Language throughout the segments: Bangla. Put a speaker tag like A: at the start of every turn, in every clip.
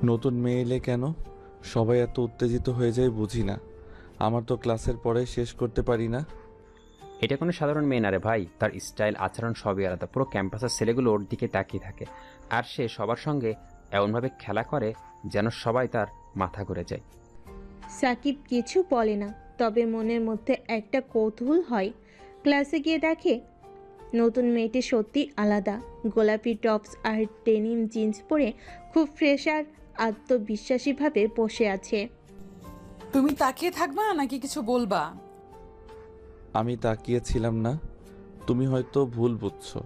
A: নতুন মেয়ে এলে কেন সবাই এত উত্তেজিত হয়ে যায় বুঝি না। আমার তো ক্লাসের পরে শেষ করতে পারি না।
B: এটা কোনো সাধারণ মেয়ে না রে ভাই, তার স্টাইল আচরণ সবই আলাদা। পুরো ক্যাম্পাসের ছেলেগুলো ওর দিকে তাকিয়ে থাকে, আর সে সবার সঙ্গে এমনভাবে খেলা করে যেন সবাই তার মাথা ঘুরে যায়।
C: সাকিব কিছু বলে না, তবে মনের মধ্যে একটা কৌতূহল হয়। ক্লাসে গিয়ে দেখে নতুন মেয়েটি সত্যি আলাদা। গোলাপি টপস আর ডেনিম জিন্স পরে খুব ফ্রেশ আর আত্মবিশ্বাসীভাবে বসে আছে।
D: তুমি তাকিয়ে থাকবা নাকি কিছু বলবা?
A: আমি তাকিয়েছিলাম না, তুমি হয়তো ভুল বুঝছো।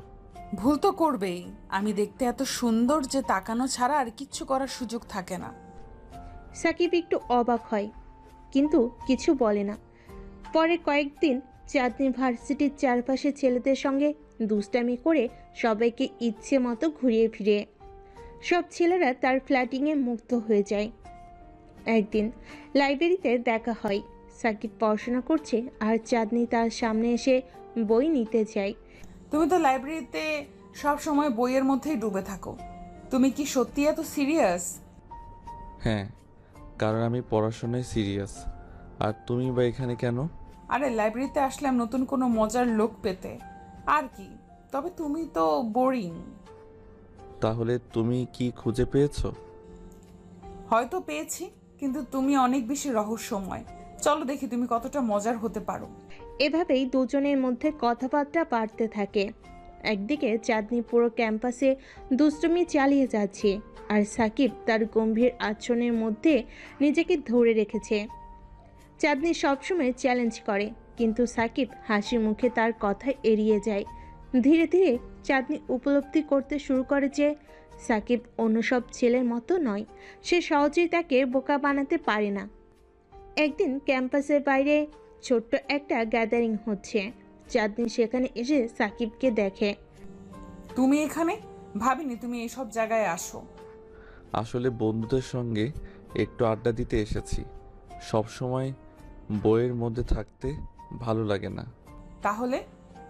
D: ভুল তো করবেই, আমি দেখতে এত সুন্দর যে তাকানো ছাড়া আর কিচ্ছু করার সুযোগ থাকে না।
C: সাকিব একটু অবাক হয়, কিন্তু কিছু বলে না। পরে কয়েকদিন চাঁদনি ভার্সিটির চারপাশে ছেলেদের সঙ্গে দুষ্টামি করে সবাইকে ইচ্ছে মতো ঘুরিয়ে ফিরে। সব ছেলেরা তার ফ্ল্যাটিংয়ে মুগ্ধ হয়ে যায়। একদিন লাইব্রেরিতে দেখা হয়, সাকিব পড়াশোনা করছে আর চাঁদনি তার সামনে এসে বই নিতে চায়।
D: তুমি তো লাইব্রেরিতে সব সময় বইয়ের মধ্যেই ডুবে থাকো, তুমি কি সত্যি এত সিরিয়াস?
A: হ্যাঁ, কারণ আমি পড়াশোনায় সিরিয়াস। আর তুমি বা এখানে কেন?
D: আরে লাইব্রেরিতে আসলাম নতুন কোনো মজার লোক পেতে, আর কি। তবে তুমি তো বোরিং।
A: তাহলে তুমি কি খুঁজে পেয়েছো?
D: হয়তো পেয়েছি, কিন্তু তুমি অনেক বেশি রহস্যময়। চলো দেখি তুমি কতটা মজার হতে পারো।
C: এভাবেই দুজনের মধ্যে কথাবার্তা বাড়তে থাকে। একদিকে চাঁদনি পুরো ক্যাম্পাসে দুষ্টুমি চালিয়ে যাচ্ছে, আর সাকিব তার গম্ভীর আচরণের মধ্যে নিজেকে ধরে রেখেছে। চাঁদনি সবসময় চ্যালেঞ্জ করে, কিন্তু সাকিব হাসি মুখে তার কথা এড়িয়ে যায়। ধীরে ধীরে চাঁদনি উপলব্ধি করতে শুরু করে যে সাকিব অন্য সব ছেলের মতো নয়। সে সহজেই তাকে বোকা বানাতে পারে না। একদিন ক্যাম্পাসের বাইরে ছোট্ট একটা গ্যাদারিং হচ্ছে। চাঁদনি সেখানে এসে সাকিবকে দেখে।
D: তুমি এখানে? ভাবিনি তুমি এইসব জায়গায় আসো।
A: আসলে বন্ধুদের সঙ্গে একটু আড্ডা দিতে এসেছি। সব সময় বইয়ের মধ্যে থাকতে ভালো লাগে না।
D: তাহলে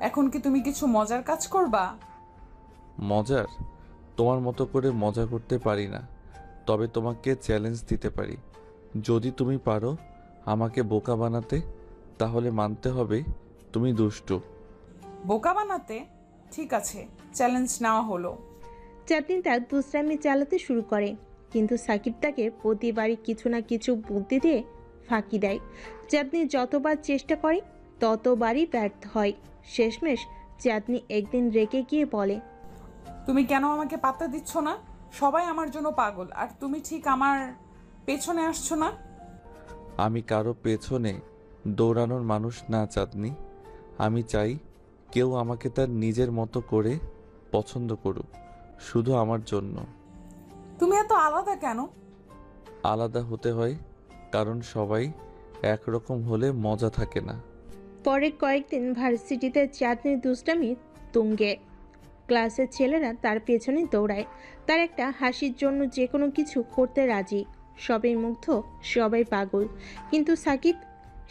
D: এখন কি তুমি কিছু মজার কাজ করবা?
A: মজার? তোমার মতো করে মজা করতে পারি না, তবে তোমাকে চ্যালেঞ্জ দিতে পারি। যদি তুমি পারো আমাকে বোকা বানাতে, তাহলে মানতে হবে তুমি দুষ্টু।
D: বোকা বানাতে? ঠিক আছে, চ্যালেঞ্জ নেওয়া হলো।
C: চাঁদনি তার দুষ্টামি চালাতে শুরু করে, কিন্তু সাকিব তাকে প্রতিবারই কিছু না কিছু বুদ্ধি দিয়ে ফাঁকি দেয়। চাঁদনি যতবার চেষ্টা করে ততবারই ব্যর্থ হয়। শেষমেশ চাঁদনি একদিন রেগে গিয়ে বলে,
D: তুমি কেন আমাকে পাত্তা দিচ্ছ না? সবাই আমার জন্য পাগল, আর তুমি ঠিক আমার পেছনে আসছো না।
A: আমি কারো পেছনে দৌড়ানোর মানুষ না চাঁদনি। আমি চাই কেউ আমাকে তার নিজের মতো করে পছন্দ করুক, শুধু আমার জন্য।
D: তুমি এত আলাদা কেন?
A: আলাদা হতে হয় কারণ সবাই একরকম হলে মজা থাকে না।
C: পরে কয়েকদিন ভার্সিটিতে চাঁদনির দুষ্টামি তুঙ্গে। ক্লাসের ছেলেরা তার পেছনে দৌড়ায়। তার একটা হাসির জন্য যে কোনো কিছু করতে রাজি। সবাই মুগ্ধ, সবাই পাগল। কিন্তু সাকিব,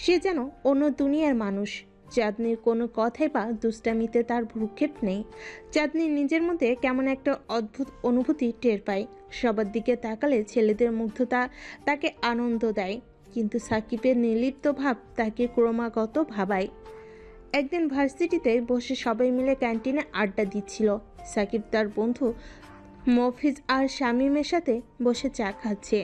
C: সে যেন অন্য দুনিয়ার মানুষ। চাঁদনির কোনো কথাই বা দুষ্টামিতে তার ভ্রুক্ষেপ নেই। চাঁদনি নিজের মধ্যে কেমন একটা অদ্ভুত অনুভূতি টের পায়। সবার দিকে তাকালে ছেলেদের মুগ্ধতা তাকে আনন্দ দেয়, কিন্তু সাকিবের নির্লিপ্ত ভাব তাকে ক্রমাগত ভাবায়। একদিন ভার্সিটিতে বসে সবাই মিলে ক্যান্টিনে আড্ডা দিচ্ছিল। সাকিব তার বন্ধু মফিজ আর শামীমের সাথে বসে চা খাচ্ছে।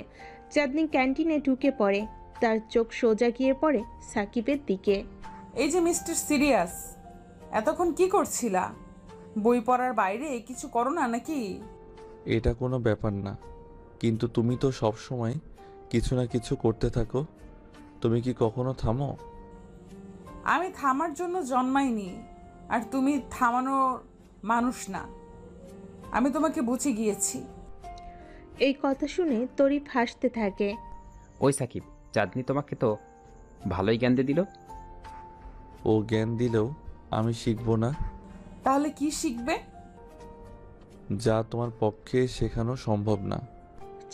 C: চাঁদনি ক্যান্টিনে ঢুকে পড়ে। তার চোখ সোজা গিয়ে পড়ে সাকিবের দিকে।
D: এই যে মিস্টার সিরিয়াস, এতক্ষণ কি করছিলা? বই পড়ার বাইরে কিছু করো না নাকি?
A: এটা কোনো ব্যাপার না, কিন্তু তুমি তো সব সময় কিছু না কিছু করতে থাকো। তুমি কি কখনো থামো?
D: আমি থামার জন্য জন্মাইনি, আর তুমি থামানোর মানুষ না। আমি তোমাকে বুঝে গিয়েছি।
C: এই কথা শুনে তরিফ হাসতে থাকে।
B: ওই সাকিব, চাঁদনি তোমাকে তো ভালোই জ্ঞান দিয়ে দিল।
A: ও জ্ঞান দিলেও আমি শিখবো না
D: তাহলে কি শিখবে?
A: যা তোমার পক্ষে শেখানো সম্ভব না।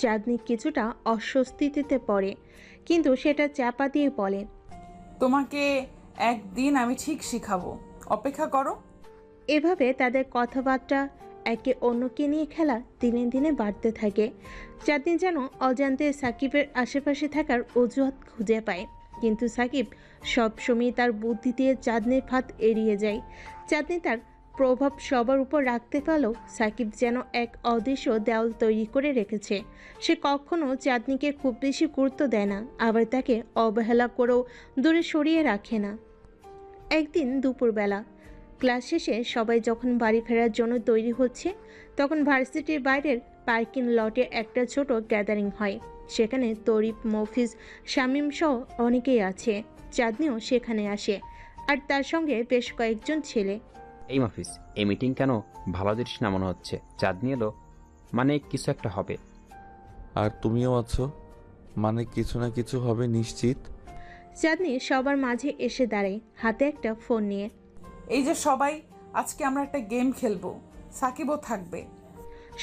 C: চাঁদনি কিছুটা অস্বস্তিতে পড়ে, কিন্তু সেটা চাপা দিয়ে বলে,
D: তোমাকে একদিন আমি ঠিক শিখাবো, অপেক্ষা করো।
C: এভাবে তাদের কথাবার্তা একে অন্যকে নিয়ে খেলা দিনে দিনে বাড়তে থাকে। চাঁদনি যেন অজান্তে সাকিবের আশেপাশে থাকার অজুহাত খুঁজে পায়, কিন্তু সাকিব সবসময় তার বুদ্ধি দিয়ে চাঁদনির ফাঁদ এড়িয়ে যায়। চাঁদনি তার প্রভাব সবার উপর রাখতে পারলেও সাকিব যেন এক অদৃশ্য দেওয়াল তৈরি করে রেখেছে। সে কখনো চাঁদনিকে খুব বেশি গুরুত্ব দেয় না, আবার তাকে অবহেলা করেও দূরে সরিয়ে রাখে না। একদিন দুপুরবেলা ক্লাস শেষে সবাই যখন বাড়ি ফেরার জন্য তৈরি হচ্ছে, তখন ভার্সিটির বাইরের পার্কিং লটে একটা ছোট গ্যাদারিং হয়। সেখানে তরিফ, মফিজ, শামীম সহ অনেকেই আছে। চাঁদনিও সেখানে আসে, আর তার সঙ্গে বেশ কয়েকজন ছেলে।
B: এই মাফিস, এই মিটিং কেন ভালো দৃশ্য না মনে হচ্ছে? চাঁদনি এলো মানে কিছু একটা হবে।
A: আর তুমিও আছো, মানে কিছু না কিছু হবে নিশ্চিত।
C: চাঁদনি সবার মাঝে এসে দাঁড়ায়, হাতে একটা ফোন নিয়ে।
D: এই যে সবাই, আজকে আমরা একটা গেম খেলবো, সাকিবও থাকবে।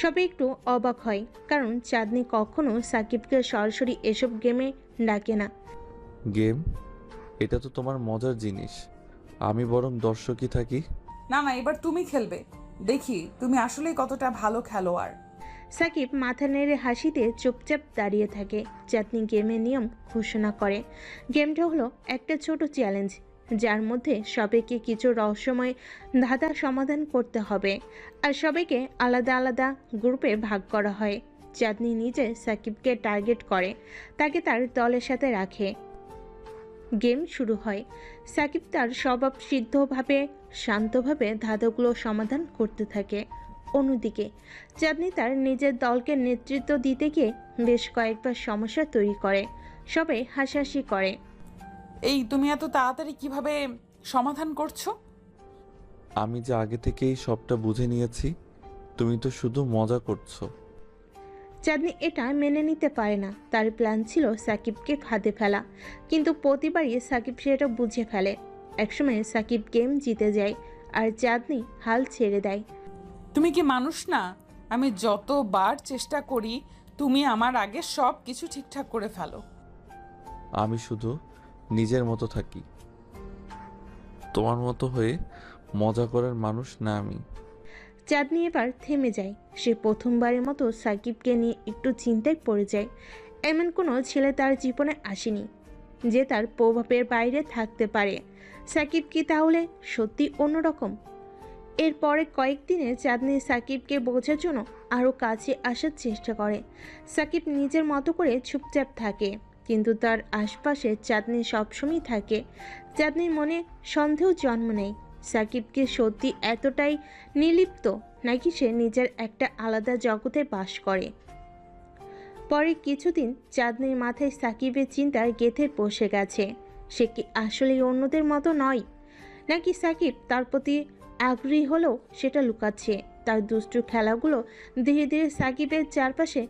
C: সবাই একটু অবাক হয়, কারণ চাঁদনি কখনো সাকিবকে সরাসরি এসব গেমে ডাকে না।
A: গেম? এটা তো তোমার মজার জিনিস, আমি বরং দর্শকই থাকি।
D: না না, এবার তুমি খেলবে, দেখি তুমি আসলেই কতটা ভালো খেলোয়াড়।
C: সাকিব মাথা নেড়ে হাসিতে চুপচাপ দাঁড়িয়ে থাকে। চাঁদনি গেমের নিয়ম ঘোষণা করে। গেমটা হলো একটা ছোট চ্যালেঞ্জ, যার মধ্যে সবাইকে কিছু রহস্যময় ধাঁধা সমাধান করতে হবে, আর সবাইকে আলাদা আলাদা গ্রুপে ভাগ করা হয়। চাঁদনি নিজে সাকিবকে টার্গেট করে, তাকে তার দলের সাথে রাখে। গেম শুরু হয়। সাকিব তার স্বভাব সিদ্ধভাবে শান্তভাবে ধাঁধাগুলো সমাধান করতে থাকে। অন্যদিকে চাঁদনি তার নিজের দলকে নেতৃত্ব দিতে গিয়ে বেশ কয়েকবার সমস্যা তৈরি করে। সবাই হাসাহাসি করে।
D: এই তুমি এত তাড়াতাড়ি কিভাবে সমাধান করছো?
A: আমি যে আগে থেকেই সবটা বুঝে নিয়েছি, তুমি তো শুধু মজা করছো।
C: চাঁদনি এটা মেনে নিতে পারে না। তার প্ল্যান ছিল সাকিবকে ফাঁদে ফেলা, কিন্তু প্রতিবারই সাকিব সেটা বুঝে ফেলে। একসময় সাকিব গেম জিতে যায়, আর চাঁদনি হাল ছেড়ে দেয়।
D: তুমি কি মানুষ না? আমি যতবার চেষ্টা করি তুমি আমার আগে সব কিছু ঠিকঠাক করে ফেলো।
A: আমি শুধু নিজের মতো থাকি, তোমার মতো হয়ে মজা করার মানুষ না আমি।
C: চাঁদনি এবার থেমে যায়। সে প্রথমবারের মতো সাকিবকে নিয়ে একটু চিন্তায় পড়ে যায়। এমন কোনো ছেলে তার জীবনে আসেনি যে তার প্রভাবের বাইরে থাকতে পারে। সাকিব কি তাহলে সত্যি অন্যরকম? এরপরে কয়েকদিনে চাঁদনি সাকিবকে বোঝার জন্য আরও কাছে আসার চেষ্টা করে। সাকিব নিজের মতো করে চুপচাপ থাকে, কিন্তু তার আশপাশে চাঁদনি সবসময় থাকে। চাঁদনির মনে সন্দেহ জন্ম নেয়, সাকিব কি সত্যি এতটাই নির্লিপ্ত, নাকি সে নিজের একটা আলাদা জগতে বাস করে। পরে কিছুদিন চাঁদনির মাথায় সাকিবের চিন্তা গেঁথে বসে গেছে। সে কি আসলে অন্যদের মতো নয়, নাকি সাকিব তার প্রতি আগ্রহী হলেও সেটা লুকাচ্ছে। তার দুষ্টু খেলাগুলো ধীরে ধীরে সাকিবের চারপাশে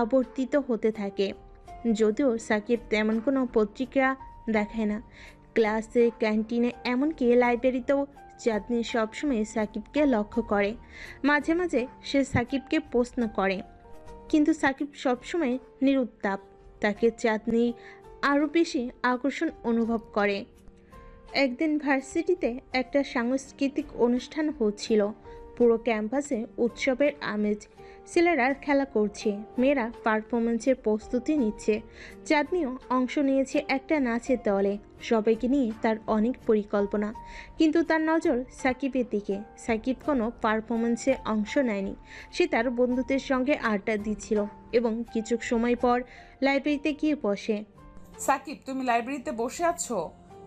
C: আবর্তিত হতে থাকে, যদিও সাকিব তেমন কোনো প্রতিক্রিয়া দেখায় না। ক্লাসে, ক্যান্টিনে, এমনকি লাইব্রেরিতেও চাঁদনি সবসময় সাকিবকে লক্ষ্য করে। মাঝে মাঝে সে সাকিবকে প্রশ্ন করে, কিন্তু সাকিব সবসময় নিরুত্তাপ। তাকে চাঁদনি আরও বেশি আকর্ষণ অনুভব করে। একদিন ভার্সিটিতে একটা সাংস্কৃতিক অনুষ্ঠান হচ্ছিল। পুরো ক্যাম্পাসে উৎসবের আমেজ। ছেলেরা খেলা করছে, মেয়েরা পারফরমেন্সের প্রস্তুতি নিচ্ছে। চাঁদনিও অংশ নিয়েছে একটা নাচের দলে। সবাইকে নিয়ে তার অনেক পরিকল্পনা, কিন্তু তার নজর সাকিবের দিকে। সাকিব কোনো পারফরমেন্সে অংশ নেয়নি। সে তার বন্ধুদের সঙ্গে আড্ডা দিচ্ছিল এবং কিছু সময় পর লাইব্রেরিতে গিয়ে বসে।
D: সাকিব, তুমি লাইব্রেরিতে বসে আছো,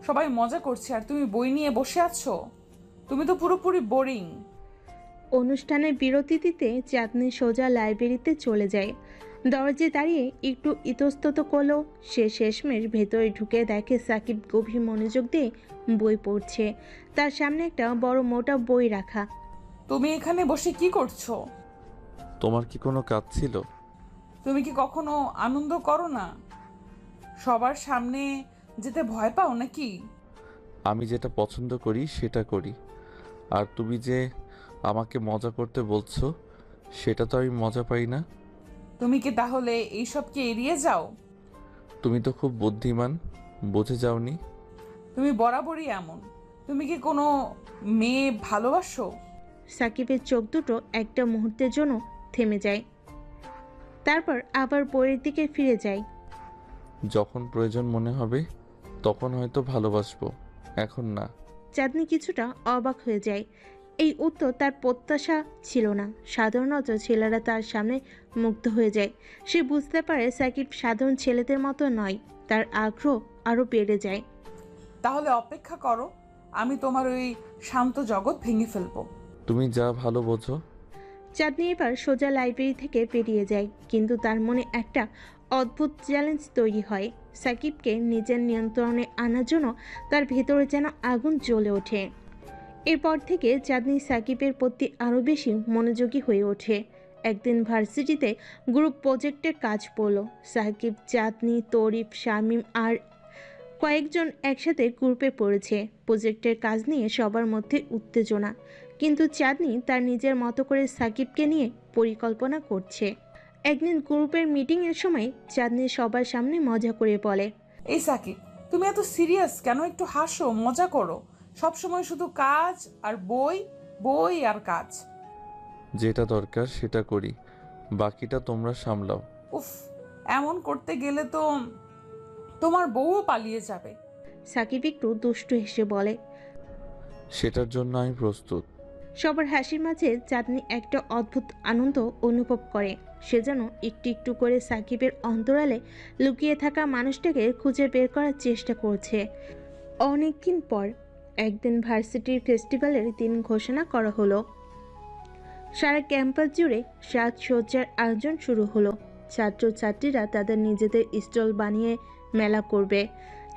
D: সবাই মজা করছে আর তুমি বই নিয়ে বসে আছো। তুমি তো পুরোপুরি বোরিং।
C: অনুষ্ঠানের বিরতি দিতে চাঁদনি সোজা লাইব্রেরিতে চলে যায়। দরজায় দাঁড়িয়ে একটু ইতস্তত করলেও সে শেষমেশ ভেতরে ঢুকে দেখে সাকিব গভীর মনোযোগ দিয়ে বই পড়ছে। তার সামনে একটা বড় মোটা বই রাখা।
D: তুমি এখানে বসে কি করছো?
A: তোমার কি কোনো কাজ ছিল?
D: তুমি কি কখনো আনন্দ করো না? সবার সামনে যেতে ভয় পাও নাকি?
A: আমি যেটা পছন্দ করি সেটা করি, আর তুমি যে আমাকে মজা করতে বলছো সেটা তো আমি মজা পাই না।
D: তুমি কি তাহলে এইসবকে এড়িয়ে যাও?
A: তুমি তো খুব বুদ্ধিমান, বুঝে যাওনি?
D: তুমি বরাবরই এমন। তুমি কি কোনো মেয়ে ভালোবাসো?
C: সাকিবের চোখ দুটো একটা মুহূর্তের জন্য থেমে যায়, তারপর আবার বইয়ের দিকে ফিরে যায়।
A: যখন প্রয়োজন মনে হবে তখন হয়তো ভালোবাসবো, এখন না।
C: চাঁদনি কিছুটা অবাক হয়ে যায়। এই উত্তর তার প্রত্যাশা ছিল না। সাধারণত ছেলেরা তার সামনে মুগ্ধ হয়ে যায়। সে বুঝতে পারে সাকিব সাধারণ ছেলেদের মতো নয়। তার আগ্রহ আরও বেড়ে যায়।
D: তাহলে অপেক্ষা করো, আমি তোমার ওই শান্ত জগৎ ভেঙে ফেলবো।
A: তুমি যা ভালো বোঝো।
C: চাঁদনি এবার সোজা লাইব্রেরি থেকে বেরিয়ে যায়, কিন্তু তার মনে একটা অদ্ভুত চ্যালেঞ্জ তৈরি হয়। সাকিবকে নিজের নিয়ন্ত্রণে আনার জন্য তার ভেতরে যেন আগুন জ্বলে ওঠে। এরপর থেকে চাঁদনি সাকিবের প্রতি আরও বেশি মনোযোগী হয়ে ওঠে। একদিন ভার্সিটিতে গ্রুপ প্রজেক্টের কাজ পড়ল। সাকিব, চাঁদনি, তরিফ, শামীম আর কয়েকজন একসাথে গ্রুপে পড়েছে। প্রজেক্টের কাজ নিয়ে সবার মধ্যে উত্তেজনা, কিন্তু চাঁদনি তার নিজের মতো করে সাকিবকে নিয়ে পরিকল্পনা করছে। একদিন গ্রুপের মিটিংয়ের সময় চাঁদনি সবার সামনে মজা করে বলে,
D: এই সাকিব, তুমি এত সিরিয়াস কেন? একটু হাসো, মজা করো। সবসময় শুধু কাজ আর বই, বই আর কাজ।
A: যেটা দরকার সেটা করি, বাকিটা তোমরা সামলাও।
D: উফ, এমন করতে গেলে তো তোমার বউও পালিয়ে যাবে।
C: সাকিব একটু দুষ্টু হেসে বলে।
A: সেটার জন্য আমি প্রস্তুত।
C: সবার হাসির মাঝে চাঁদনি একটা অদ্ভুত আনন্দ অনুভব করে। সে যেন একটু একটু করে সাকিবের অন্তরালে লুকিয়ে থাকা মানুষটাকে খুঁজে বের করার চেষ্টা করছে। অনেকদিন পর একদিন ভার্সিটির ফেস্টিভ্যালের দিন ঘোষণা করা হলো। সারা ক্যাম্পাস জুড়ে সাজসজ্জার আয়োজন শুরু হলো। ছাত্রছাত্রীরা তাদের নিজেদের স্টল বানিয়ে মেলা করবে।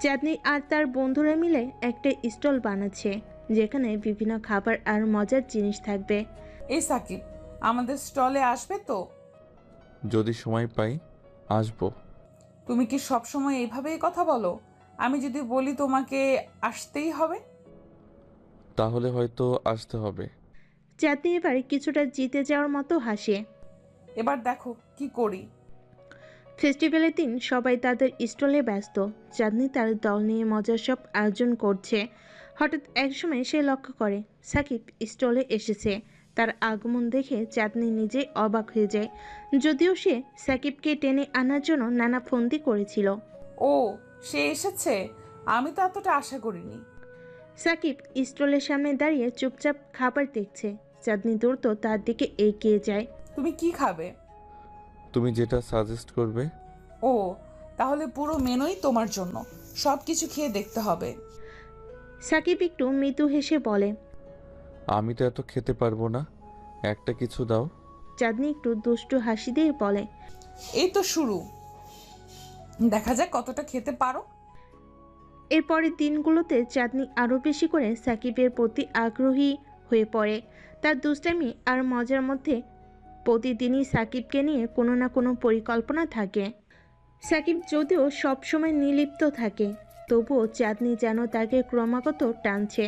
C: চাঁদনি আর তার বন্ধুরা মিলে একটা স্টল বানাচ্ছে, যেখানে বিভিন্ন খাবার আর মজার জিনিস থাকবে।
D: এই সাকিব, আমাদের স্টলে আসবে তো?
A: যদি সময় পাই আসবো।
D: তুমি কি সবসময় এইভাবেই কথা বলো? আমি যদি বলি তোমাকে আসতেই হবে?
A: তাহলে হয়তো আসতে হবে।
C: চাঁদনি এবার কিছুটা জিতে যাওয়ার মতো হাসে।
D: এবার দেখো কি করি।
C: ফেস্টিভ্যালের দিন সবাই তাদের স্টলে ব্যস্ত। চাঁদনি তার দল নিয়ে মজার সব আয়োজন করছে। হঠাৎ একসময় সে লক্ষ্য করে সাকিব স্টলে এসেছে। তার আগমন দেখে চাঁদনি নিজেই অবাক হয়ে যায়, যদিও সে সাকিবকে টেনে আনার জন্য নানা ফন্দি করেছিল।
D: ও, সে এসেছে? আমি তো এতটা আশা করিনি।
C: সাকিব স্টলের সামনে দাঁড়িয়ে চুপচাপ খাবার দেখছে। চাঁদনি দ্রুত তার দিকে এগিয়ে যায়।
D: তুমি কি খাবে?
A: তুমি যেটা সাজেস্ট করবে।
D: ও, তাহলে পুরো মেনুই তোমার জন্য। সব কিছু খেয়ে দেখতে হবে।
C: সাকিব একটু মৃদু হেসে বলে।
A: আমি তো এত খেতে পারবো না, একটা কিছু দাও।
C: চাঁদনি একটু দুষ্টু হাসি দিয়ে বলে,
D: এই তো শুরু, দেখা যাক কতটা খেতে পারো।
C: এরপরের দিনগুলোতে চাঁদনি আরও বেশি করে সাকিবের প্রতি আগ্রহী হয়ে পড়ে। তার দুষ্টামি আর মজার মধ্যে প্রতিদিনই সাকিবকে নিয়ে কোনো না কোনো পরিকল্পনা থাকে। সাকিব যদিও সবসময় নির্লিপ্ত থাকে, তবুও চাঁদনি যেন তাকে ক্রমাগত টানছে।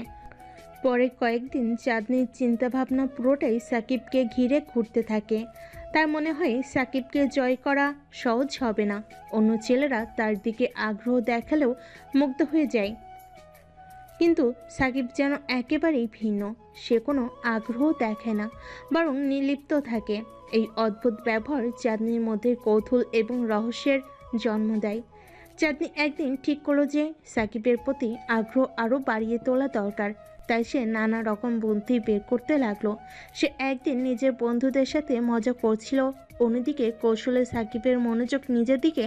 C: পরে কয়েকদিন চাঁদনির চিন্তাভাবনা পুরোটাই সাকিবকে ঘিরে ঘুরতে থাকে। তার মনে হয় সাকিবকে জয় করা সহজ হবে না। অন্য ছেলেরা তার দিকে আগ্রহ দেখালেও মুগ্ধ হয়ে যায়, কিন্তু সাকিব যেন একেবারেই ভিন্ন। সে কোনো আগ্রহ দেখায় না, বরং নির্লিপ্ত থাকে। এই অদ্ভুত ব্যবহার চাঁদনির মধ্যে কৌতূহল এবং রহস্যের জন্ম দেয়। চাঁদনি একদিন ঠিক করলো যে সাকিবের প্রতি আগ্রহ আরও বাড়িয়ে তোলা দরকার। তাই সে নানা রকম বুদ্ধি বের করতে লাগলো। সে একদিন নিজের বন্ধুদের সাথে মজা করছিল, অন্যদিকে কৌশলে সাকিবের মনোযোগ নিজের দিকে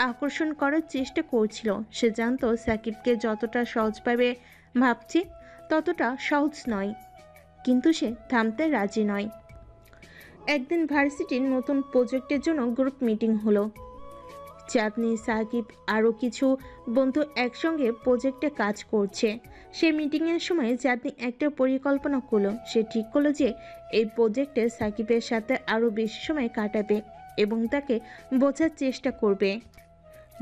C: আকর্ষণ করার চেষ্টা করছিল। সে জানতো সাকিবকে যতটা সহজভাবে ভাবছে ততটা সহজ নয়, কিন্তু সে থামতে রাজি নয়। একদিন ভার্সিটির নতুন প্রজেক্টের জন্য গ্রুপ মিটিং হলো। চাঁদনি, সাকিব আরও কিছু বন্ধু একসঙ্গে প্রজেক্টে কাজ করছে। সে মিটিংয়ের সময় চাঁদনি একটা পরিকল্পনা করলো। সে ঠিক করলো যে এই প্রজেক্টে সাকিবের সাথে আরও বেশি সময় কাটাবে এবং তাকে বোঝার চেষ্টা করবে।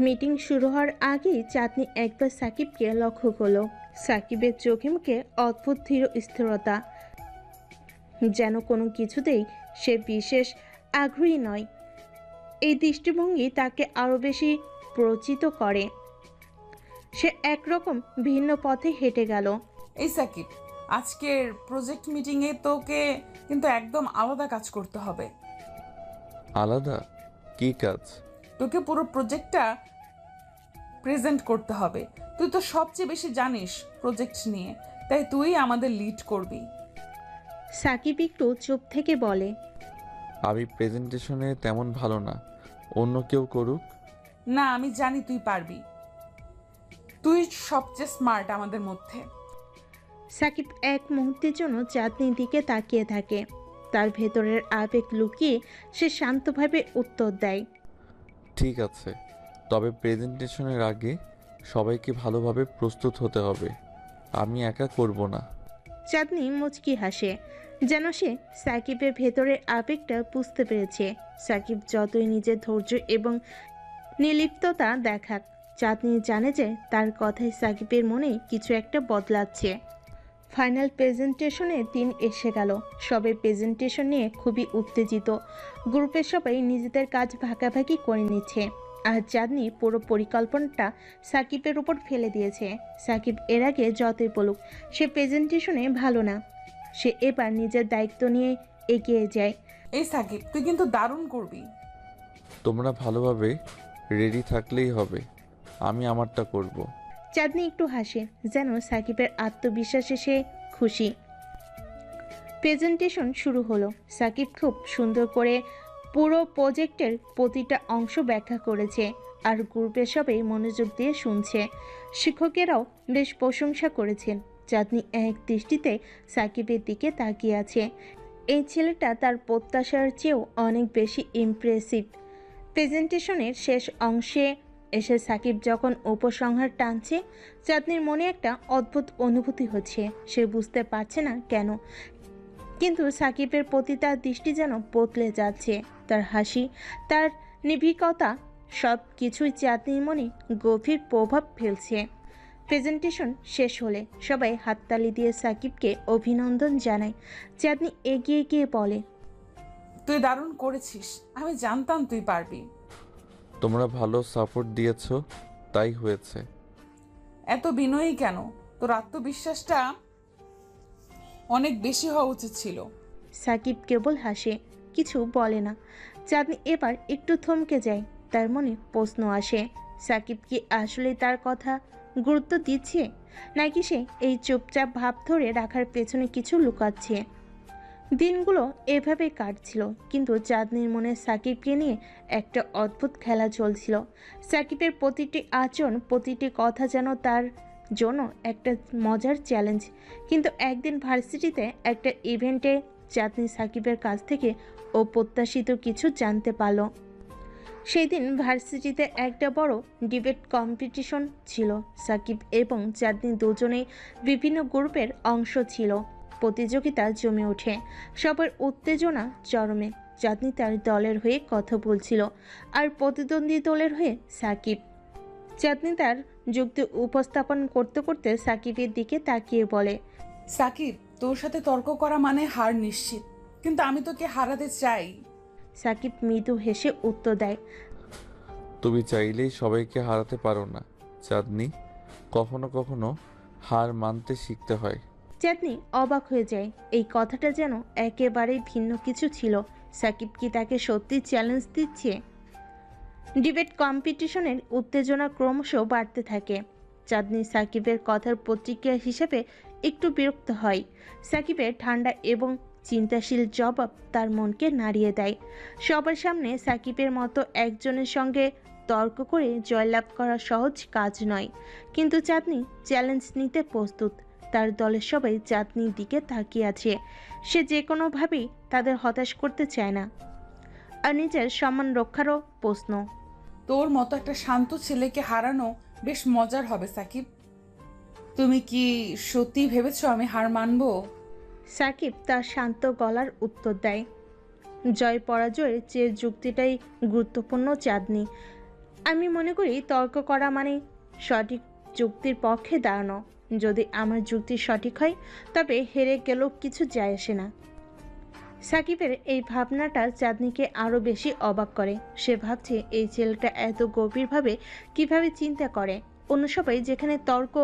C: মিটিং শুরু হওয়ার আগেই চাঁদনি একবার সাকিবকে লক্ষ্য করলো। সাকিবের চোখে মুখে অদ্ভুত ধীর স্থিরতা, যেন কোনো কিছুতেই সে বিশেষ আগ্রহী নয়। এই দৃষ্টিভঙ্গি তাকে আরও বেশি প্রচিত করে। সে একরকম ভিন্ন পথে হেঁটে গেল।
D: এই সাকিব, আজকের প্রজেক্ট মিটিংয়ে তোকে কিন্তু একদম আলাদা কাজ করতে হবে।
A: আলাদা? কি কাজ?
D: তোকে পুরো প্রজেক্টটা প্রেজেন্ট করতে হবে। তুই তো সবচেয়ে বেশি জানিস প্রজেক্ট নিয়ে, তাই তুই আমাদের লিড করবি।
C: সাকিব একটু চুপ থেকে বলে,
A: আমি প্রেজেন্টেশনে তেমন ভালো না, অন্য কেউ করুক।
D: না, আমি জানি তুই পারবি। তুই সবচেয়ে স্মার্ট আমাদের মধ্যে।
C: সাকিব এক মুহূর্তের জন্য চাঁদনির দিকে তাকিয়ে থাকে। তার ভেতরের আবেগ লুকিয়ে সে শান্তভাবে উত্তর দেয়,
A: ঠিক আছে, তবে প্রেজেন্টেশনের আগে সবাইকে ভালোভাবে প্রস্তুত হতে হবে। আমি একা করব না।
C: চাঁদনি মুচকি হাসে, যেন সে সাকিবের ভেতরের আবেগটা বুঝতে পেরেছে। সাকিব যতই নিজের ধৈর্য এবং নির্লিপ্ততা দেখাক, চাঁদনি জানে যে তার কথায় সাকিবের মনে কিছু একটা বদলাচ্ছে। ফাইনাল প্রেজেন্টেশনের দিন এসে গেল। সবাই প্রেজেন্টেশন নিয়ে খুবই উত্তেজিত। গ্রুপের সবাই নিজেদের কাজ ভাগাভাগি করে নিচ্ছে, আর চাঁদনি পুরো পরিকল্পনাটা সাকিবের উপর ফেলে দিয়েছে। সাকিব এর আগে যতই বলুক সে প্রেজেন্টেশনে ভালো না, সে এবার নিজের দায়িত্ব নিয়ে এগিয়ে যায়।
D: এই সাকিব, তুই কিন্তু দারুণ করবি।
A: তোমরা ভালোভাবে রেডি থাকলেই হবে, আমি আমারটা করব।
C: চাঁদনি একটু হাসে, যেন সাকিবের আত্মবিশ্বাসে সে খুশি। প্রেজেন্টেশন শুরু হলো। সাকিব খুব সুন্দর করে পুরো প্রজেক্টের প্রতিটা অংশ ব্যাখ্যা করেছে, আর গ্রুপের সবাই মনোযোগ দিয়ে শুনছে। শিক্ষকেরাও বেশ প্রশংসা করেছেন। চাঁদনি এক দৃষ্টিতে সাকিবের দিকে তাকিয়ে আছে। এই ছেলেটা তার প্রত্যাশার চেয়েও অনেক বেশি ইমপ্রেসিভ। প্রেজেন্টেশনের শেষ অংশে এসে সাকিব যখন উপসংহার টানছে, চাঁদনির মনে একটা অদ্ভুত অনুভূতি হচ্ছে। সে বুঝতে পারছে না কেন, কিন্তু সাকিবের প্রতি তার দৃষ্টি যেন বদলে যাচ্ছে। তার হাসি, তার নির্ভীকতা, সব কিছুই চাঁদনির মনে গভীর প্রভাব ফেলছে। প্রেজেন্টেশন শেষ হলে সবাই হাততালি দিয়ে সাকিবকে অভিনন্দন জানায়। চাঁদনি এগিয়ে গিয়ে বলে,
D: তুই দারুণ করেছিস, আমি জানতাম তুই পারবি।
A: তোমরা ভালো সাপোর্ট দিয়েছো, তাই হয়েছে।
D: এত বিনয়ী কেন? তোর আত্মবিশ্বাসটা অনেক বেশি হওয়া উচিত ছিল।
C: সাকিব কেবল হাসে, কিছু বলে না। চাঁদনি এবার একটু থমকে যায়। তার মনে প্রশ্ন আসে, সাকিব কি আসলে তার কথা গুরুত্ব দিচ্ছে, নাকি সে এই চুপচাপ ভাব ধরে রাখার পেছনে কিছু লুকাচ্ছে। দিনগুলো এভাবেই কাটছিল, কিন্তু চাঁদনির মনে সাকিবকে নিয়ে একটা অদ্ভুত খেলা চলছিল। সাকিবের প্রতিটি আচরণ, প্রতিটি কথা যেন তার জন্য একটা মজার চ্যালেঞ্জ। কিন্তু একদিন ভার্সিটিতে একটা ইভেন্টে চাঁদনি সাকিবের কাছ থেকে অপ্রত্যাশিত কিছু জানতে পারল। সেই দিন ভার্সিটিতে একটা বড় ডিবেট কম্পিটিশন ছিল। সাকিব এবং চাঁদনি দুজনেই বিভিন্ন গ্রুপের অংশ ছিল। প্রতিযোগিতা জমে ওঠে, সবার উত্তেজনা চরমে। চাঁদনি তার দলের হয়ে কথা বলছিল, আর প্রতিদ্বন্দ্বী দলের হয়ে সাকিব। চাঁদনি তার যুক্তি উপস্থাপন করতে করতে সাকিবের দিকে তাকিয়ে বলে,
D: সাকিব, তোর সাথে তর্ক করা মানে হার নিশ্চিত, কিন্তু আমি তোকে হারাতে চাই।
C: সাকিব মৃদু হেসে উত্তর দেয়,
A: তুমি চাইলেই সবাইকে হারাতে পারো না চাঁদনি, কখনো কখনো হার মানতে শিখতে হয়।
C: চাঁদনি অবাক হয়ে যায়। এই কথাটা যেন একেবারেই ভিন্ন কিছু ছিল। সাকিব কি তাকে সত্যি চ্যালেঞ্জ দিচ্ছে? ডিবেট কম্পিটিশনের উত্তেজনা ক্রমশ বাড়তে থাকে। চাঁদনি সাকিবের কথার প্রতিক্রিয়া হিসেবে একটু বিরক্ত হয়। সাকিবের ঠান্ডা এবং চিন্তাশীল জবাব তার মনকে নাড়িয়ে দেয়। সবার সামনে সাকিবের মতো একজনের সঙ্গে তর্ক করে জয়লাভ করা সহজ কাজ নয়, কিন্তু চাঁদনি চ্যালেঞ্জ নিতে প্রস্তুত। তার দলের সবাই চাঁদনির দিকে তাকিয়ে আছে। সে যে কোনোভাবেই তাদের হতাশ করতে চায় না, আর নিজের সম্মান রক্ষারও প্রশ্ন।
D: তোর মতো একটা শান্ত ছেলেকে হারানো বেশ মজার হবে সাকিব। তুমি কি সত্যি ভেবেছো আমি হার মানবো?
C: সাকিব তার শান্ত গলার উত্তর দেয়, জয় পরাজয়ের চেয়ে যুক্তিটাই গুরুত্বপূর্ণ চাঁদনি। আমি মনে করি তর্ক করা মানে সঠিক যুক্তির পক্ষে দাঁড়ানো। যদি আমার যুক্তি সঠিক হয়, তবে হেরে গেলেও কিছু যায় আসে না। সাকিবের এই ভাবনাটা চাঁদনিকে আরও বেশি অবাক করে। সে ভাবছে এই ছেলেটা এত গভীরভাবে কিভাবে চিন্তা করে। অন্য সবাই যেখানে তর্ক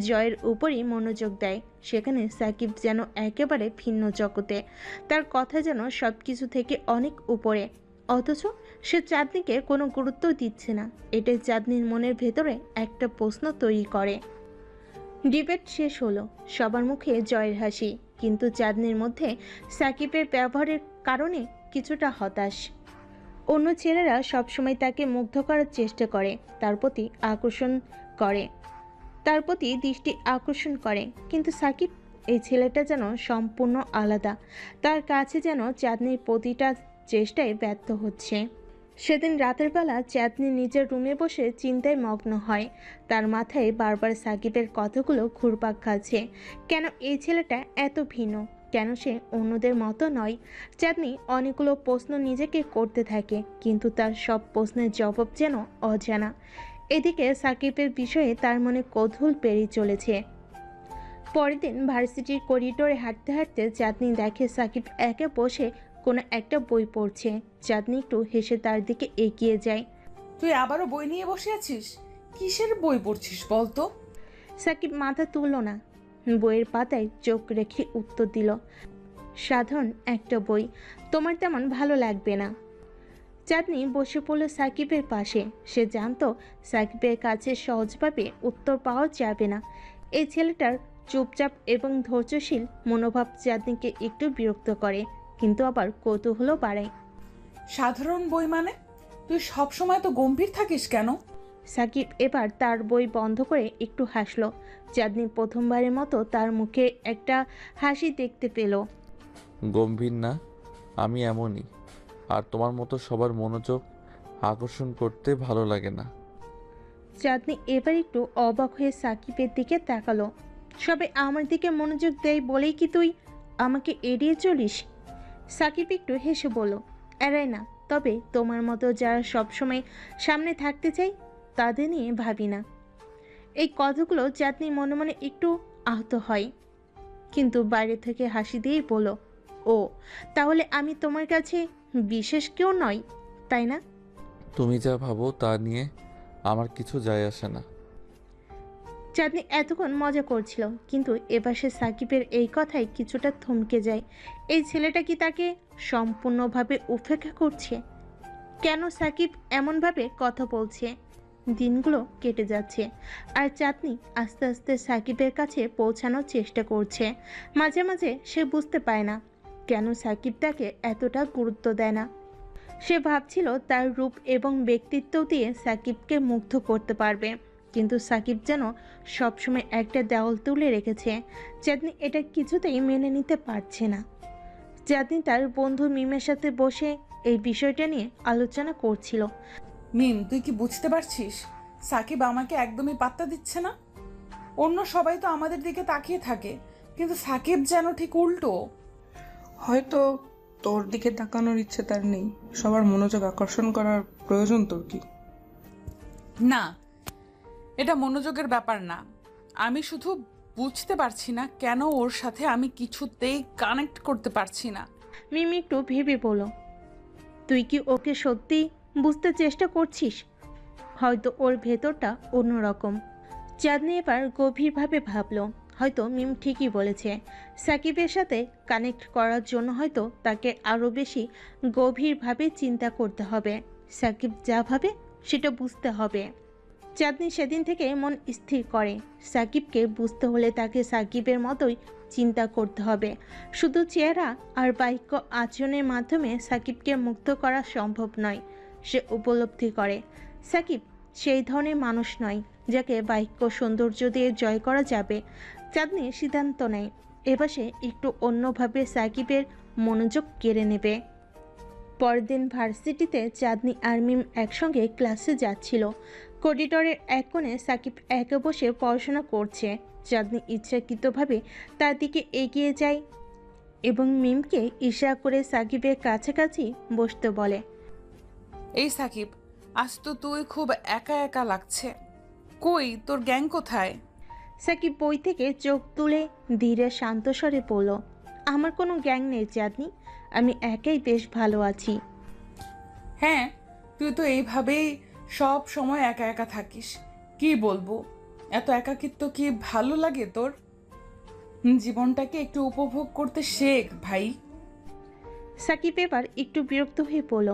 C: জয়ের উপরই মনোযোগ দেয়, সেখানে সাকিব যেন একেবারে ভিন্ন জগতে। তার কথা যেন সব কিছু থেকে অনেক উপরে। অথচ সে চাঁদনিকে কোনো গুরুত্ব দিচ্ছে না। এটাই চাঁদনির মনের ভেতরে একটা প্রশ্ন তৈরি করে। ডিবেট শেষ হলো, সবার মুখে জয়ের হাসি, কিন্তু চাঁদনির মধ্যে সাকিবের ব্যবহারের কারণে কিছুটা হতাশ। অন্য ছেলেরা সবসময় তাকে মুগ্ধ করার চেষ্টা করে, তার প্রতি দৃষ্টি আকর্ষণ করে, কিন্তু সাকিব, এই ছেলেটা যেন সম্পূর্ণ আলাদা। তার কাছে যেন চাঁদনির প্রতিটা চেষ্টায় ব্যর্থ হচ্ছে। সেদিন রাতের বেলা চাঁদনি নিজের রুমে বসে চিন্তায় মগ্ন হয়। তার মাথায় বারবার সাকিবের কথাগুলো ঘুরপাক খাচ্ছে। কেন এই ছেলেটা এত ভিন্ন? কেন সে অন্যদের মতো নয়? চাঁদনি অনেকগুলো প্রশ্ন নিজেকে করতে থাকে, কিন্তু তার সব প্রশ্নের জবাব যেন অজানা। এদিকে সাকিবের বিষয়ে তার মনে কৌতূহল পেরিয়ে চলেছে। পরের দিন ভার্সিটির করিডোরে হাঁটতে হাঁটতে চাঁদনি দেখে সাকিব একা বসে কোনো একটা বই পড়ছে। চাঁদনি একটু হেসে তার দিকে এগিয়ে যায়।
D: তুই আবারও বই নিয়ে বসে আছিস? কিসের বই পড়ছিস বলতো?
C: সাকিব মাথা তুলল না, বইয়ের পাতায় চোখ রেখে উত্তর দিল, সাধারণ একটা বই, তোমার তেমন ভালো লাগবে না। চাঁদনি বসে পড়ল সাকিবের পাশে। সে জানতো সাকিবের কাছে সহজভাবে উত্তর পাওয়া যাবে না। এই ছেলেটার চুপচাপ এবং ধৈর্যশীল মনোভাব চাঁদনিকে একটু বিরক্ত করে, কিন্তু আবার কৌতূহলও বাড়ায়।
D: সাধারণ বই মানে? তুই সব সময় তো গম্ভীর থাকিস কেন?
C: সাকিব এবার তার বই বন্ধ করে একটু হাসল। চাঁদনি প্রথমবারের মতো তার মুখে একটা হাসি দেখতে পেল।
A: গম্ভীর না, আমি এমনই। আর তোমার মতো সবার মনোযোগ আকর্ষণ করতে ভালো লাগে না।
C: চাঁদনি এবার একটু অবাক হয়ে সাকিবের দিকে তাকালো। সবে আমার দিকে মনোযোগ দেয় বলেই কি তুই আমাকে এড়িয়ে চলিস? সাকিব একটু হেসে বলল, এড়াই না, তবে তোমার মতো যারা সবসময় সামনে থাকতে চাই তাদের নিয়ে ভাবি না। এই কথাগুলো চাঁদনি মনে মনে একটু আহত হয়, কিন্তু বাইরে থেকে হাসি দিয়েই বলল, ও তাহলে আমি তোমার কাছে বিশেষ কেউ নয়, তাই না?
A: তুমি যা ভাবো তা নিয়ে আমার কিছু যায় আসে না।
C: চাঁদনি এতক্ষণ মজা করছিল, কিন্তু এবার সে সাকিবের এই কথায় কিছুটা থমকে যায়। এই ছেলেটা কি তাকে সম্পূর্ণভাবে উপেক্ষা করছে? কেন সাকিব এমনভাবে কথা বলছে? দিনগুলো কেটে যাচ্ছে, আর চাঁদনি আস্তে আস্তে সাকিবের কাছে পৌঁছানোর চেষ্টা করছে। মাঝে মাঝে সে বুঝতে পায় না কেন সাকিব তাকে এতটা গুরুত্ব দেয় না। সে ভাবছিল তার রূপ এবং ব্যক্তিত্ব দিয়ে সাকিবকে মুগ্ধ করতে পারবে, কিন্তু সাকিব যেন সবসময় একটা দেওয়াল তুলে রেখেছে। চাঁদনি এটা কিছুতেই মেনে নিতে পারছে না। চাঁদনি তার বন্ধু মিমের সাথে বসে এই বিষয়টা নিয়ে আলোচনা করছিল।
D: মিম, তুই কি বুঝতে পারছিস? সাকিব আমাকে একদমই পাত্তা দিচ্ছে না। অন্য সবাই তো আমাদের দিকে তাকিয়ে থাকে, কিন্তু সাকিব যেন ঠিক উল্টো।
E: হয়তো তোর দিকে তাকানোর ইচ্ছে তার নেই। সবার মনোযোগ আকর্ষণ করার প্রয়োজন তোর কি?
D: না, এটা মনোযোগের ব্যাপার না। আমি শুধু বুঝতে পারছি না কেন ওর সাথে আমি কিছুতেই কানেক্ট করতে পারছি না।
C: মিমি একটু ভেবে বলো, তুই কি ওকে সত্যি বুঝতে চেষ্টা করছিস? হয়তো ওর ভেতরটা অন্যরকম। চাঁদনি এবার গভীরভাবে ভাবলো, হয়তো মিম ঠিকই বলেছে। সাকিবের সাথে কানেক্ট করার জন্য হয়তো তাকে আরও বেশি গভীরভাবে চিন্তা করতে হবে। সাকিব যা ভাবে সেটা বুঝতে হবে। চাঁদনি সেদিন থেকে মন স্থির করে, সাকিবকে বুঝতে হলে তাকে সাকিবের মতোই চিন্তা করতে হবে। শুধু চেহারা আর বাক্য আচরণের মাধ্যমে সাকিবকে মুক্ত করা সম্ভব নয়। সে উপলব্ধি করে সাকিব সেই ধরনের মানুষ নয় যাকে বাক্য সৌন্দর্য দিয়ে জয় করা যাবে। চাঁদনি সিদ্ধান্ত নেয় এবার সে একটু অন্যভাবে সাকিবের মনোযোগ কেড়ে নেবে। পরের দিন ভার্সিটিতে চাঁদনি আর মিম একসঙ্গে ক্লাসে যাচ্ছিল। করিডোরের এক কোণে সাকিব একা বসে পড়াশোনা করছে। চাঁদনি ইচ্ছাকৃতভাবে তার দিকে এগিয়ে যায় এবং মিমকে ইশারা করে সাকিবের কাছাকাছি বসতে বলে।
D: এই সাকিব, আজ তো তুই খুব একা একা লাগছে। কই তোর গ্যাং কোথায়?
C: সাকিব বই থেকে চোখ তুলে ধীরে শান্ত স্বরে বলল, আমার কোনো গ্যাং নেই চাঁদনি, আমি একাই বেশ ভালো আছি।
D: হ্যাঁ, তুই তো এইভাবেই সব সময় একা একা থাকিস। কি বলবো, এত একাকিত্ব কি ভালো লাগে তোর? জীবনটাকে একটু উপভোগ করতে শেখ ভাই।
C: সাকিব এবার একটু বিরক্ত হয়ে বলল,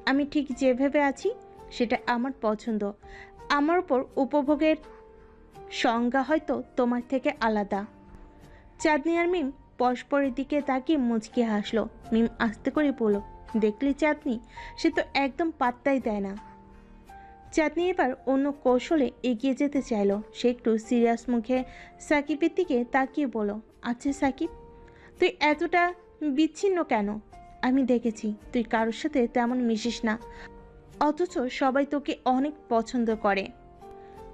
C: আমি ঠিক যেভাবে আছি সেটা আমার পছন্দ। আমার উপর উপভোগের সংজ্ঞা হয়তো তোমার থেকে আলাদা। চাঁদনি আর মিম পরস্পরের দিকে তাকিয়ে মুচকি হাসলো। মিম আস্তে করে বলল, দেখলি চাঁদনি, সে তো একদম পাত্তাই দেয় না। চাঁদনি এবার অন্য কৌশলে এগিয়ে যেতে চাইলো। সে একটু সিরিয়াস মুখে সাকিবের দিকে তাকিয়ে বলল, আচ্ছা সাকিব, তুই এতটা বিচ্ছিন্ন কেন? আমি দেখেছি তুই কারোর সাথে তেমন মিশিস না, অথচ সবাই তোকে অনেক পছন্দ করে।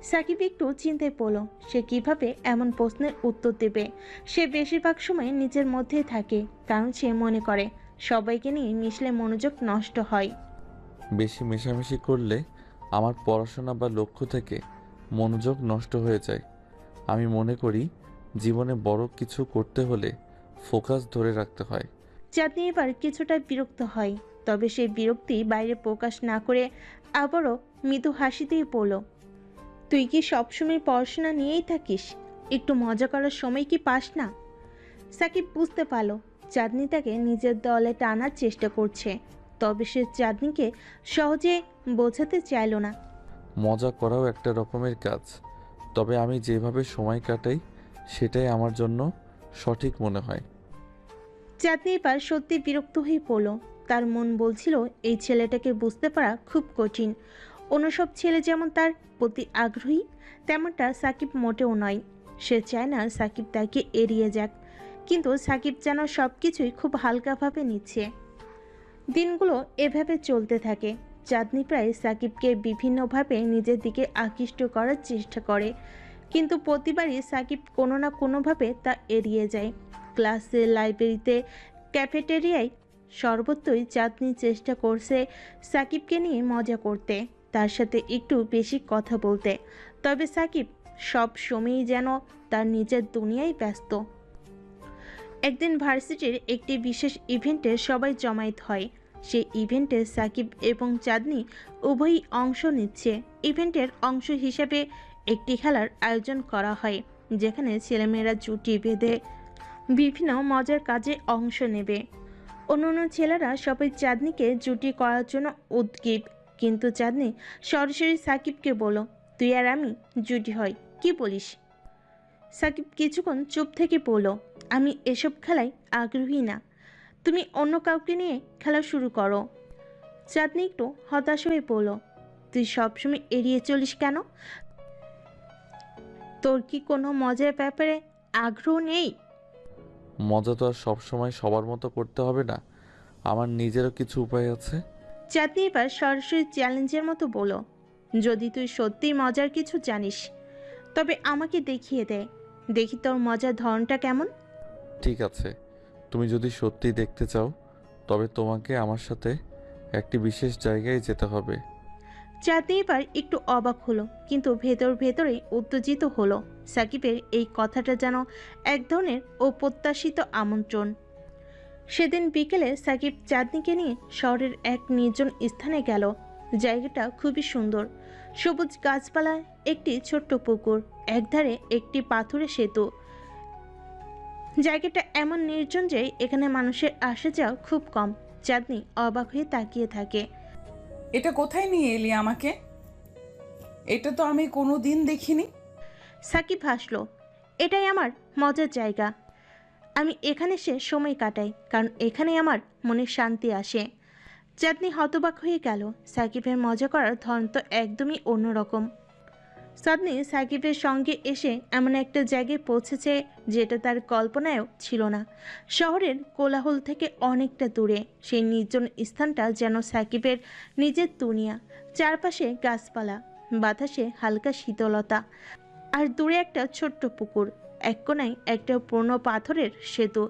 C: সাকিব একটু চিন্তায় পড়ল, সে কিভাবে এমন প্রশ্নের উত্তর দেবে। সে বেশিরভাগ সময় নিজের মধ্যেই থাকে, কারণ সে মনে করে সবাইকে নিয়ে মিশলে মনোযোগ নষ্ট হয়।
A: বেশি মেশামেশি করলে আমার পড়াশোনা বা লক্ষ্য থেকে মনোযোগ নষ্ট হয়ে যায়। আমি মনে করি জীবনে বড় কিছু করতে হলে ফোকাস ধরে রাখতে হয়।
C: চাঁদনি এবার কিছুটা বিরক্ত হয়, তবে সেই বিরক্তি বাইরে প্রকাশ না করে আবারও মৃদু হাসিতেই পড়ল, তুই কি সবসময় পড়াশোনা নিয়েই থাকিস? একটু মজা করার সময় কি পাস না? সাকিব বুঝতে পারল চাঁদনি তাকে নিজের দলে টানার চেষ্টা করছে, তবে সে চাঁদনিকে সহজে বোঝাতে চাইল না।
A: মজা করাও একটা রকমের কাজ, তবে আমি যেভাবে সময় কাটাই সেটাই আমার জন্য সঠিক মনে হয়।
C: চাঁদনি এবার সত্যি বিরক্ত হয়ে পড়ল। তার মন বলছিল এই ছেলেটাকে বুঝতে পারা খুব কঠিন। অন্য সব ছেলে যেমন তার প্রতি আগ্রহী, তেমনটা সাকিব মোটেও নয়। সে চায় না সাকিব তাকে এড়িয়ে যাক, কিন্তু সাকিব যেন সব কিছুই খুব হালকাভাবে নিচ্ছে। দিনগুলো এভাবে চলতে থাকে। চাঁদনি প্রায় সাকিবকে বিভিন্নভাবে নিজের দিকে আকৃষ্ট করার চেষ্টা করে, কিন্তু প্রতিবারই সাকিব কোনো না কোনোভাবে তা এড়িয়ে যায়। ক্লাসে, লাইব্রেরিতে, ক্যাফেটেরিয়ায় সর্বত্রই চাঁদনি চেষ্টা করছে সাকিবকে নিয়ে মজা করতে, তার সাথে একটু বেশি কথা বলতে। তবে সাকিব সব সময়ই যেন তার নিজের দুনিয়ায় ব্যস্ত। একদিন ভার্সিটির একটি বিশেষ ইভেন্টে সবাই জমায়েত হয়। সেই ইভেন্টে সাকিব এবং চাঁদনি উভয়ই অংশ নিচ্ছে। ইভেন্টের অংশ হিসেবে একটি খেলার আয়োজন করা হয়, যেখানে ছেলেমেয়েরা জুটি বেঁধে বিভিন্ন মজার কাজে অংশ নেবে। অন্যান্য ছেলেরা সবাই চাঁদনিকে জুটি করার জন্য উদ্গ্রীব, কিন্তু চাঁদনি সরাসরি সাকিবকে বলল, তুই আর আমি জুটি হয়, কি বলিস? সাকিব কিছুক্ষণ চুপ থেকে বলল, আমি এসব খেলায় আগ্রহী না, তুমি অন্য কাউকে নিয়ে খেলা শুরু করো। চাঁদনি একটু হতাশ হয়ে বলল, তুই সবসময় এড়িয়ে চলিস কেন? তোর কি কোনো মজার ব্যাপারে আগ্রহ নেই?
A: মজা তো আর সবসময় সবার মতো করতে হবে না, আমার নিজেরও কিছু উপায় আছে।
C: চাঁদনি এবার সরাসরি চ্যালেঞ্জের মতো বলল, যদি তুই সত্যিই মজার কিছু জানিস তবে আমাকে দেখিয়ে দে, দেখি তোর মজার ধরনটা কেমন।
A: ঠিক আছে, তুমি যদি সত্যি দেখতে চাও তবে তোমাকে আমার সাথে একটি বিশেষ জায়গায় যেতে হবে।
C: চাঁদনি এবার একটু অবাক হলো, কিন্তু ভেতর ভেতরেই উত্তেজিত হলো। সাকিবের এই কথাটা যেন এক ধরনের অপ্রত্যাশিত আমন্ত্রণ। সেদিন বিকেলে সাকিব চাঁদনিকে নিয়ে শহরের এক নির্জন স্থানে গেল। জায়গাটা খুবই সুন্দর, সবুজ গাছপালা, একটি ছোট্ট পুকুর, একধারে একটি পাথুরে সেতু। জায়গাটা এমন নির্জন যে এখানে মানুষের আসা যাওয়া খুব কম। চাঁদনি অবাক হয়ে তাকিয়ে থাকে।
D: এটা কোথায় নিয়ে এলি আমাকে? এটা তো আমি কোনো দিন দেখিনি।
C: সাকিব হাসলো, এটাই আমার মজার জায়গা। আমি এখানে এসে সময় কাটাই, কারণ এখানে আমার মনে শান্তি আসে। চাঁদনি হতবাক হয়ে গেল। সাকিবের মজা করার ধরন তো একদমই অন্যরকম। চাঁদনি সাকিবের সঙ্গে এসে এমন একটা জায়গায় পৌঁছেছে যেটা তার কল্পনায়ও ছিল না। শহরের কোলাহল থেকে অনেকটা দূরে সেই নির্জন স্থানটা যেন সাকিবের নিজের দুনিয়া। চারপাশে গাছপালা, বাতাসে হালকা শীতলতা, আর দূরে একটা ছোট্ট পুকুর। এক কোনায় একটা পুরনো পাথরের সেতু,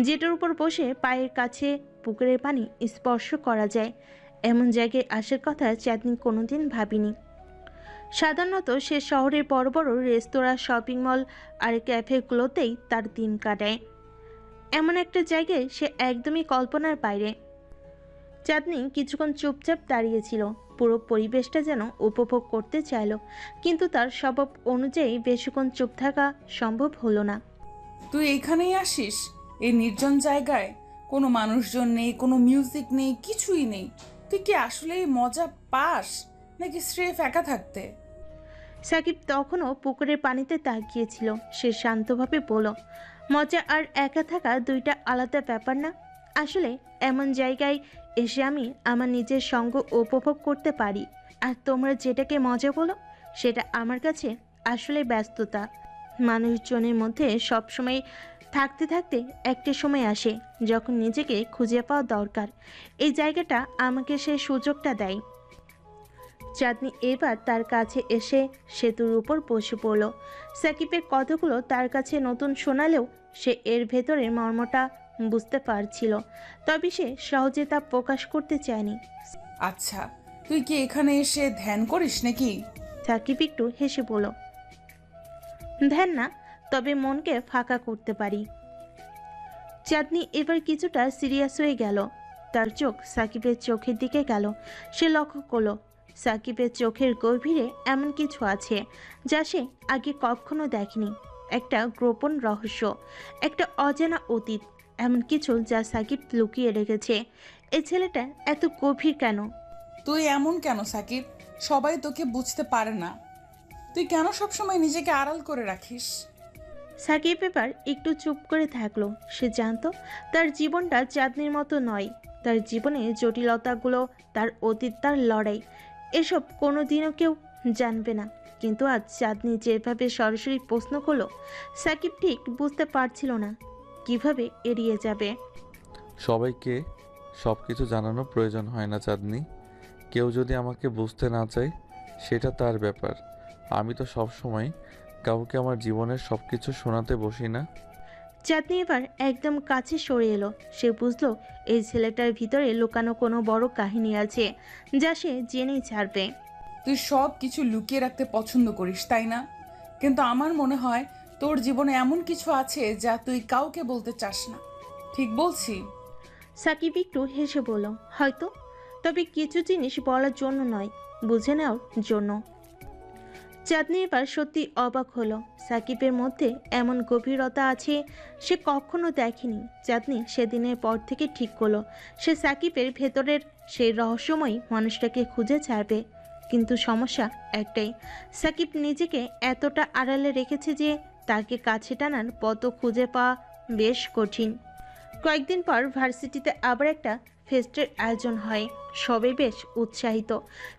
C: যেটার উপর বসে পায়ের কাছে পুকুরের পানি স্পর্শ করা যায়। এমন জায়গায় আসার কথা চাঁদনি কোনোদিন ভাবিনি। সাধারণত সে শহরের বড় বড় রেস্তোরাঁ, শপিং মল আর ক্যাফেগুলোতেই তার দিন কাটায়। এমন একটা জায়গায় সে একদমই কল্পনার বাইরে। চাঁদনি কিছুক্ষণ চুপচাপ দাঁড়িয়েছিল, পুরো পরিবেশটা যেন উপভোগ করতে চাইল, কিন্তু তার স্বভাব অনুযায়ী বেশিক্ষণ চুপ থাকা সম্ভব হলো না।
D: তুই এখানেই আসিস, এই নির্জন জায়গায়? কোনো মানুষজন নেই, কোনো মিউজিক নেই, কিছুই নেই। তুই কি আসলেই মজা পাস নাকি স্রেফ একা থাকতে?
C: সাকিব তখনও পুকুরের পানিতে তাকিয়েছিল। সে শান্তভাবে বলল, মজা আর একা থাকা দুইটা আলাদা ব্যাপার না। আসলে এমন জায়গায় এসে আমি আমার নিজের সঙ্গ উপভোগ করতে পারি, আর তোমরা যেটাকে মজা বলো সেটা আমার কাছে আসলে ব্যস্ততা। মানুষজনের মধ্যে সবসময় থাকতে থাকতে একটা সময় আসে যখন নিজেকে খুঁজে পাওয়া দরকার। এই জায়গাটা আমাকে সেই সুযোগটা দেয়। চাঁদনি এবার তার কাছে এসে সেতুর উপর বসে পড়ল। সাকিবের কথাগুলো তার কাছে নতুন শোনালেও সে এর ভেতরের মর্মটা বুঝতে পারছিল, তবে সে সহজে তা প্রকাশ করতে চায়নি।
D: আচ্ছা, তুই কি এখানে এসে ধ্যান করিস নাকি?
C: সাকিব একটু হেসে বলল, ধ্যান না, তবে মনকে ফাঁকা করতে পারি। চাঁদনি এবার কিছুটা সিরিয়াস হয়ে গেল। তার চোখ সাকিবের চোখের দিকে গেল। সে লক্ষ্য করল সাকিবের চোখের গভীরে এমন কিছু আছে যা সে আগে কখনো দেখেনি। একটা গোপন রহস্য, একটা অজানা অতীত, এমন কিছু যা সাকিব লুকিয়ে রেখেছে। এই ছেলেটা এত গভীর কেন?
D: তুই এমন কেন সাকিব? সবাই তোকে বুঝতে পারে না। তুই কেন সবসময় নিজেকে আড়াল করে রাখিস?
C: সাকিব এবার একটু চুপ করে থাকলো। সে জানতো তার জীবনটা চাঁদনির মতো নয়। তার জীবনে জটিলতাগুলো, তার অতীত, তার লড়াই, এসব কোনোদিনও কেউ জানবে না। কিন্তু আজ চাঁদনি যেভাবে সরাসরি প্রশ্ন করলো, সাকিব ঠিক বুঝতে পারছিল না কিভাবে এড়িয়ে যাবে।
A: সবাইকে সব কিছু জানানোর প্রয়োজন হয় না চাঁদনি। কেউ যদি আমাকে বুঝতে না চায় সেটা তার ব্যাপার। আমি তো সব সময় কাউকে আমার জীবনের সব কিছু শোনাতে বসি না।
C: চাঁদনি এবার একদম কাছে সরে এলো। সে বুঝলো এই ছেলেটার ভিতরে লুকানো কোনো বড় কাহিনী আছে যা সে জেনেই ছাড়বে।
D: তুই সব কিছু লুকিয়ে রাখতে পছন্দ করিস, তাই না? কিন্তু আমার মনে হয় তোর জীবনে এমন কিছু আছে যা তুই কাউকে বলতে চাস না। ঠিক বলছি?
C: সাকিব একটু হেসে বলল, হয়তো, তবে কিছু জিনিস বলার জন্য নয়, বুঝে নেওয়ার জন্য। চাঁদনি এবার সত্যি অবাক হলো। সাকিবের মধ্যে এমন গভীরতা আছে সে কখনো দেখেনি। চাঁদনি সেদিনের পর থেকে ঠিক করলো সে সাকিবের ভেতরের সেই রহস্যময় মানুষটাকে খুঁজে ছাড়বে। কিন্তু সমস্যা একটাই, সাকিব নিজেকে এতটা আড়ালে রেখেছে যে তাকে কাছে টানার পথ খুঁজে পাওয়া বেশ কঠিন। কয়েকদিন পর ভার্সিটিতে আবার একটা ফেস্টের আয়োজন হয়। সবাই বেশ উৎসাহিত।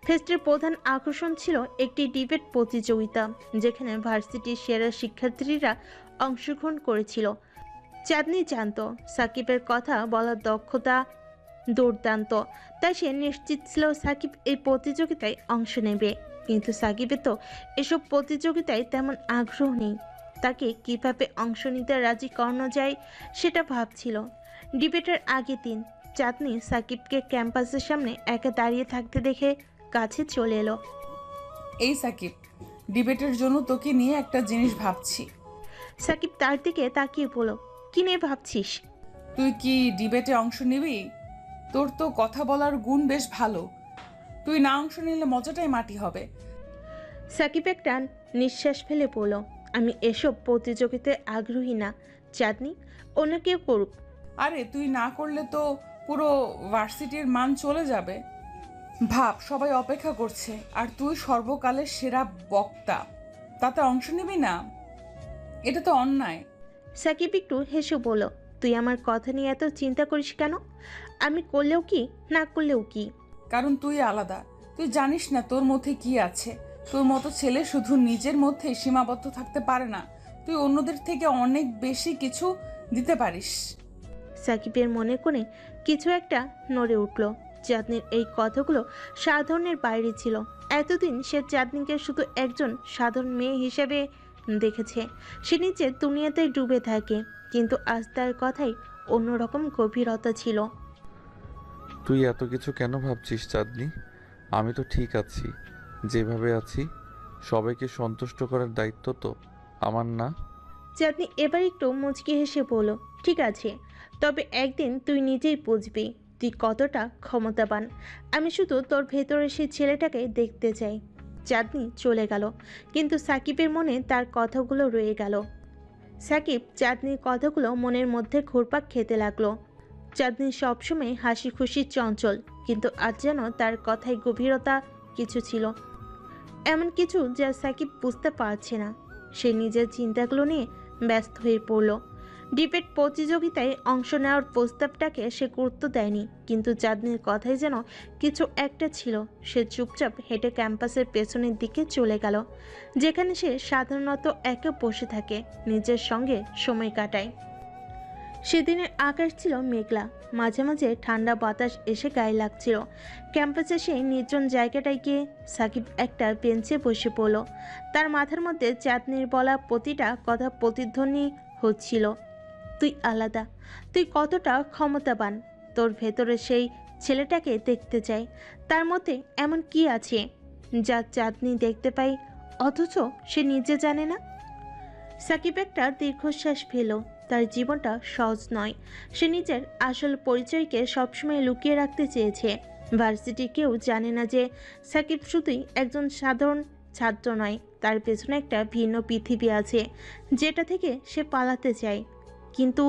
C: ফেস্টের প্রধান আকর্ষণ ছিল একটি ডিবেট প্রতিযোগিতা, যেখানে ভার্সিটির সেরা শিক্ষার্থীরা অংশগ্রহণ করেছিল। চাঁদনি জানত সাকিবের কথা বলার দক্ষতা দুর্দান্ত, তাই সে নিশ্চিত ছিল সাকিব এই প্রতিযোগিতায় অংশ নেবে। কিন্তু সাকিবের তো এসব প্রতিযোগিতায় তেমন আগ্রহ নেই। তাকে কিভাবে অংশ নিতে রাজি করানো যায় সেটা ভাবছিল। ডিবেটের আগের দিন চাঁদনি সাকিবকে ক্যাম্পাসের সামনে একা দাঁড়িয়ে থাকতে দেখে কাছে চলে এলো।
D: এই সাকিব, ডিবেটের জন্য তোকে নিয়ে একটা জিনিস ভাবছি।
C: সাকিব তার দিকে তাকিয়ে বলল, কি নিয়ে ভাবছিস?
D: তুই কি ডিবেটে অংশ নিবি? তোর তো কথা বলার গুণ বেশ ভালো। তুই না অংশ নিলে মজাটাই মাটি হবে।
C: সাকিব একটা নিঃশ্বাস ফেলে বলল, আমি এসব প্রতিযোগিতায় আগ্রহী না চাঁদনি, অন্য কেউ করুক।
D: আরে তুই না করলে তো পুরো ভার্সিটির মান চলে যাবে। ভাব, সবাই অপেক্ষা করছে আর তুই সর্বকালের সেরা বক্তা, তাতে অংশ নিবি না? এটা তো অন্যায়।
C: সাকিব একটু হেসে বলল, তুই আমার কথা নিয়ে এত চিন্তা করিস কেন? আমি করলেও কি, না করলেও কি?
D: কারণ তুই আলাদা। তুই জানিস না তোর মধ্যে কি আছে। তোর মতো ছেলে শুধু নিজের মধ্যে সীমাবদ্ধ থাকতে পারে না, তুই অন্যদের থেকে অনেক বেশি কিছু দিতে পারিস।
C: সাকিবের মনে কোণে কিছু একটা নড়ে উঠল। চাঁদনির এই কথাগুলো সাধারণের বাইরে ছিল। এতদিন সে চাঁদনিকে শুধু একজন সাধারণ মেয়ে হিসেবে দেখেছে। সে নিজের দুনিয়াতে ডুবে থাকে, কিন্তু আজ তার কথাই অন্যরকম গভীরতা ছিল।
A: তুই এত কিছু কেন ভাবছিস চাঁদনি? আমি তো ঠিক আছি যেভাবে আছি। সবাইকে সন্তুষ্ট করার দায়িত্ব তো আমার না?
C: চাঁদনি এবার একটু মুচকি হেসে বলল, ঠিক আছে, তবে একদিন তুই নিজেই বুঝবি তুই কতটা ক্ষমতাবান। আমি শুধু তোর ভেতরে সেই ছেলেটাকে দেখতে চাই। চাঁদনি চলে গেল, কিন্তু সাকিবের মনে তার কথাগুলো রয়ে গেল। সাকিব চাঁদনির কথাগুলো মনের মধ্যে ঘুরপাক খেতে লাগলো। চাঁদনি সবসময় হাসি খুশি চঞ্চল, কিন্তু আজ যেন তার কথায় গভীরতা কিছু ছিল, এমন কিছু যা সাকিব বুঝতে পারছে না। সে নিজের চিন্তাগুলো নিয়ে ব্যস্ত হয়ে পড়ল। ডিবেট প্রতিযোগিতায় অংশ নেওয়ার প্রস্তাবটাকে সে গুরুত্ব দেয়নি, কিন্তু চাঁদনির কথায় যেন কিছু একটা ছিল। সে চুপচাপ হেঁটে ক্যাম্পাসের পেছনের দিকে চলে গেল, যেখানে সে সাধারণত একে বসে থাকে, নিজের সঙ্গে সময় কাটায়। সেদিনের আকাশ ছিল মেঘলা, মাঝে মাঝে ঠান্ডা বাতাস এসে গায়ে লাগছিল। ক্যাম্পাসে সেই নির্জন জায়গাটায় গিয়ে সাকিব একটা বেঞ্চে বসে পড়ল। তার মাথার মধ্যে চাঁদনির বলা প্রতিটা কথা প্রতিধ্বনি হচ্ছিল। তুই আলাদা, তুই কতটা ক্ষমতাবান। তোর ভেতরে সেই ছেলেটাকে দেখতে চাই। তার মধ্যে এমন কি আছে যা চাঁদনি দেখতে পাই, অথচ সে নিজে জানে না। সাকিব একটা দীর্ঘশ্বাস ফেল। তার জীবনটা সহজ নয়। সে নিজের আসল পরিচয়কে সবসময় লুকিয়ে রাখতে চেয়েছে। ভার্সিটি কেউ জানে না যে সাকিব শুধুই একজন সাধারণ ছাত্র নয়, তার পেছনে একটা ভিন্ন পৃথিবী আছে যেটা থেকে সে পালাতে চায়, কিন্তু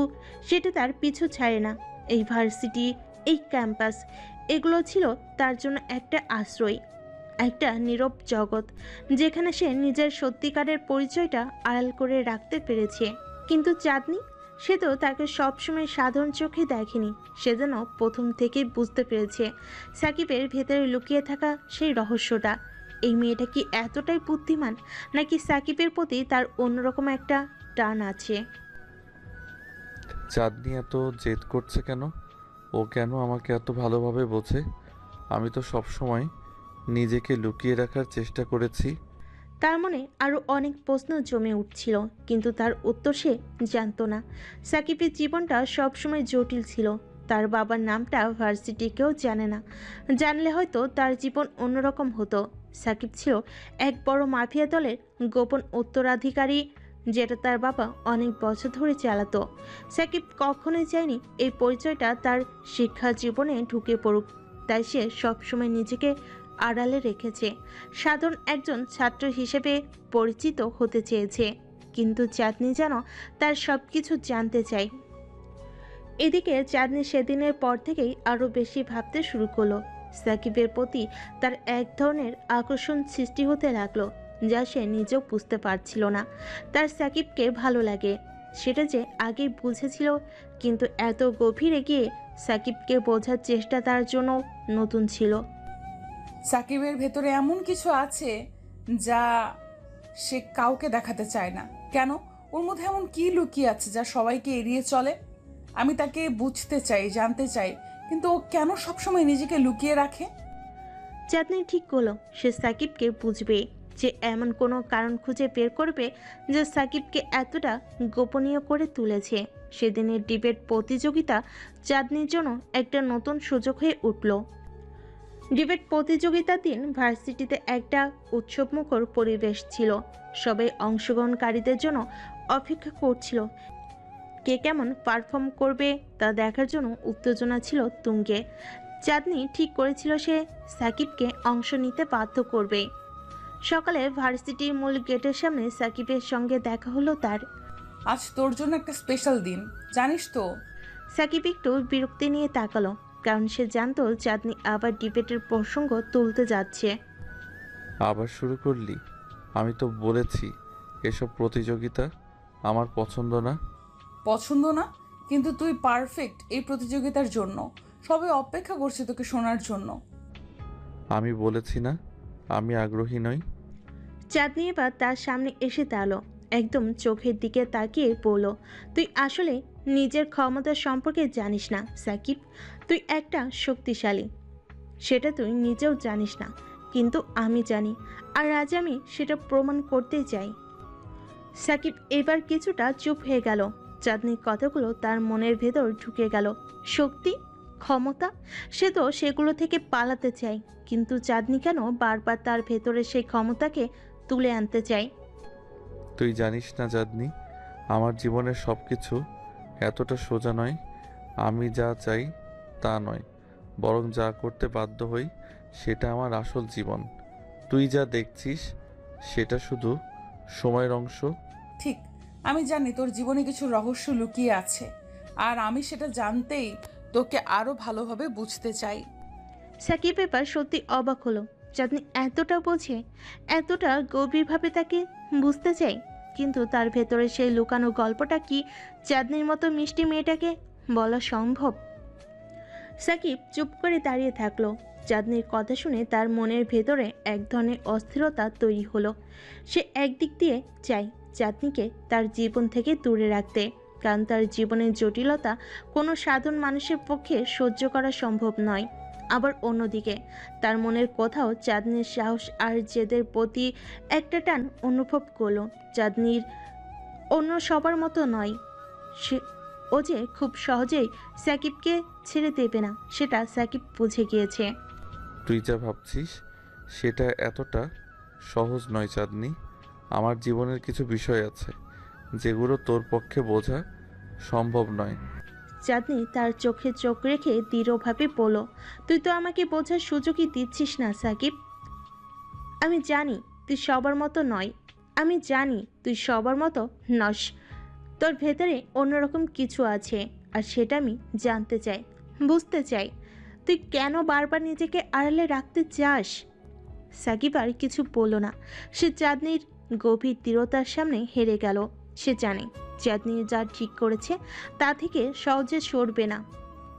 C: সেটা তার পিছু ছাড়ে না। এই ভার্সিটি, এই ক্যাম্পাস, এগুলো ছিল তার জন্য একটা আশ্রয়, একটা নীরব জগৎ যেখানে সে নিজের সত্যিকারের পরিচয়টা আড়াল করে রাখতে পেরেছে। কিন্তু চাঁদনি, সে তো তাকে সবসময় সাধারণ চোখে দেখেনি। সে যেন প্রথম থেকেই বুঝতে পেরেছে সাকিবের ভেতরে লুকিয়ে থাকা সেই রহস্যটা। এই মেয়েটা কি এতটাই বুদ্ধিমান, নাকি সাকিবের প্রতি তার অন্যরকম একটা টান আছে?
A: চাঁদনি এত জেদ করছে কেন? ও কেন আমাকে এত ভালোভাবে বোঝে? আমি তো সবসময় নিজেকে লুকিয়ে রাখার চেষ্টা করেছি।
C: তার মনে আরও অনেক প্রশ্ন জমে উঠছিল, কিন্তু তার উত্তর সে জানত না। সাকিবের জীবনটা সবসময় জটিল ছিল। তার বাবার নামটা ভার্সিটি কেউ জানে না। জানলে হয়তো তার জীবন অন্যরকম হতো। সাকিব ছিল এক বড় মাফিয়া দলের গোপন উত্তরাধিকারী, যেটা তার বাবা অনেক বছর ধরে চালাতো। সাকিব কখনোই চায়নি এই পরিচয়টা তার শিক্ষা জীবনে ঢুকে পড়ুক, তাই সে সবসময় নিজেকে আড়ালে রেখেছে। সাধারণ একজন ছাত্র হিসেবে পরিচিত হতে চেয়েছে, কিন্তু চাঁদনি যেন তার সব কিছু জানতে চায়। এদিকে চাঁদনি সেদিনের পর থেকেই আরও বেশি ভাবতে শুরু করলো। সাকিবের প্রতি তার এক ধরনের আকর্ষণ সৃষ্টি হতে লাগলো, যা সে নিজেও বুঝতে পারছিল না। তার সাকিবকে ভালো লাগে, সেটা যে আগেই বুঝেছিল, কিন্তু এত গভীরে গিয়ে সাকিবকে বোঝার চেষ্টা তার জন্য নতুন ছিল।
D: সাকিবের ভেতরে এমন কিছু আছে যা সে কাউকে দেখাতে চায় না। কেন? ওর মধ্যে এমন কি লুকিয়ে আছে যা সবাইকে এড়িয়ে চলে? আমি তাকে বুঝতে চাই, জানতে চাই, কিন্তু ও কেন সবসময় নিজেকে লুকিয়ে রাখে?
C: চাঁদনি ঠিক করলো সে সাকিবকে বুঝবে, যে এমন কোনো কারণ খুঁজে বের করবে যা সাকিবকে এতটা গোপনীয় করে তুলেছে। সেদিনের ডিবেট প্রতিযোগিতা চাঁদনির জন্য একটা নতুন সুযোগ হয়ে উঠল। ডিবেট প্রতিযোগিতার দিন ভার্সিটিতে একটা উৎসবমুখর পরিবেশ ছিল। সবাই অংশগ্রহণকারীদের জন্য অপেক্ষা করছিল। কে কেমন পারফর্ম করবে তা দেখার জন্য উত্তেজনা ছিল তুঙ্গে। চাঁদনি ঠিক করেছিল সে সাকিবকে অংশ নিতে বাধ্য করবে। সকালে ভার্সিটির মূল গেটের সামনে সাকিবের সঙ্গে দেখা হলো তার।
D: আজ তোর জন্য একটা স্পেশাল দিন, জানিস তো?
C: সাকিব একটু বিরক্তি নিয়ে তাকালো, কারণ সে জানতো চাঁদনি আবার ডিবেটের প্রসঙ্গ তুলতে যাচ্ছে।
A: আবার শুরু করলি? আমি তো বলেছি এসব প্রতিযোগিতা আমার পছন্দ না।
D: পছন্দ না? কিন্তু তুই পারফেক্ট এই প্রতিযোগিতার জন্য। সবাই অপেক্ষা করছে তোকে শোনার জন্য।
A: আমি বলেছি না আমি আগ্রহী নই।
C: চাঁদনি এবার তার সামনে এসে দাঁড়ালো, একদম চোখের দিকে তাকিয়ে বলল, তুই আসলে নিজের ক্ষমতা সম্পর্কে জানিস না সাকিব। তুই একটা শক্তিশালী, সেটা তুই নিজেও জানিস না, কিন্তু আমি জানি, আর আজ আমি সেটা প্রমাণ করতে চাই। সাকিব এবার কিছুটা চুপ হয়ে গেল। চাঁদনির কথাগুলো তার মনের ভেতর ঢুকে গেল। শক্তি, ক্ষমতা, সে তো সেগুলো থেকে পালাতে চায়, কিন্তু চাঁদনি কেন বারবার তার ভেতরে সেই ক্ষমতাকে তুলে আনতে চায়?
A: তুই জানিস না চাঁদনি, আমার জীবনের সব কিছু এতটা সোজা নয়। আমি যা চাই তা নয়, বরং যা করতে বাধ্য হই সেটা আমার আসল জীবন। তুই যা দেখছিস সেটা শুধু সময়ের অংশ।
D: ঠিক, আমি জানি তোর জীবনে কিছু রহস্য লুকিয়ে আছে, আর আমি সেটা জানতেই তোকে আরো ভালোভাবে বুঝতে চাই।
C: সাকিব এবার সত্যি অবাক হলো। চাঁদনি এতটা বোঝে, এতটা গভীরভাবে তাকে বুঝতে চায়, কিন্তু তার ভেতরে সেই লুকানো গল্পটা কি চাঁদনির মতো মিষ্টি মেয়েটাকে বলা সম্ভব? সাকিব চুপ করে দাঁড়িয়ে থাকলো। চাঁদনির কথা শুনে তার মনের ভেতরে এক ধরনের অস্থিরতা তৈরি হলো। সে একদিক দিয়ে চায় চাঁদনিকে তার জীবন থেকে দূরে রাখতে, কারণ তার জীবনের জটিলতা কোনো সাধারণ মানুষের পক্ষে সহ্য করা সম্ভব নয়। আবার অন্যদিকে তার মনের কোথাও চাঁদনির সাহস আর জেদের প্রতি একটা টান অনুভব করলো। চাঁদনির অন্য সবার মতো নয়, সে ও যে খুব সহজেই সাকিবকে ছেড়ে দেবে না, সেটা সাকিব বুঝে গিয়েছে।
A: তুই যা ভাবছিস সেটা এতটা সহজ নয় চাঁদনি। আমার জীবনের কিছু বিষয় আছে যেগুলো তোর পক্ষে বোঝা সম্ভব নয়।
C: চাঁদনি তার চোখে চোখ রেখে দৃঢ়ভাবে বলল, তুই তো আমাকে বোঝার সুযোগই দিচ্ছিস না সাকিব। আমি জানি তুই সবার মতো নয়, আমি জানি তুই সবার মতো নস। তোর ভেতরে অন্যরকম কিছু আছে, আর সেটা আমি জানতে চাই, বুঝতে চাই। তুই কেন বারবার নিজেকে আড়ালে রাখতে চাস? সাকিব আর কিছু বলল না। সে চাঁদনির গভীর দৃঢ়তার সামনে হেরে গেল। সে জানে চাঁদনি যা ঠিক করেছে তা থেকে সহজে সরবে না,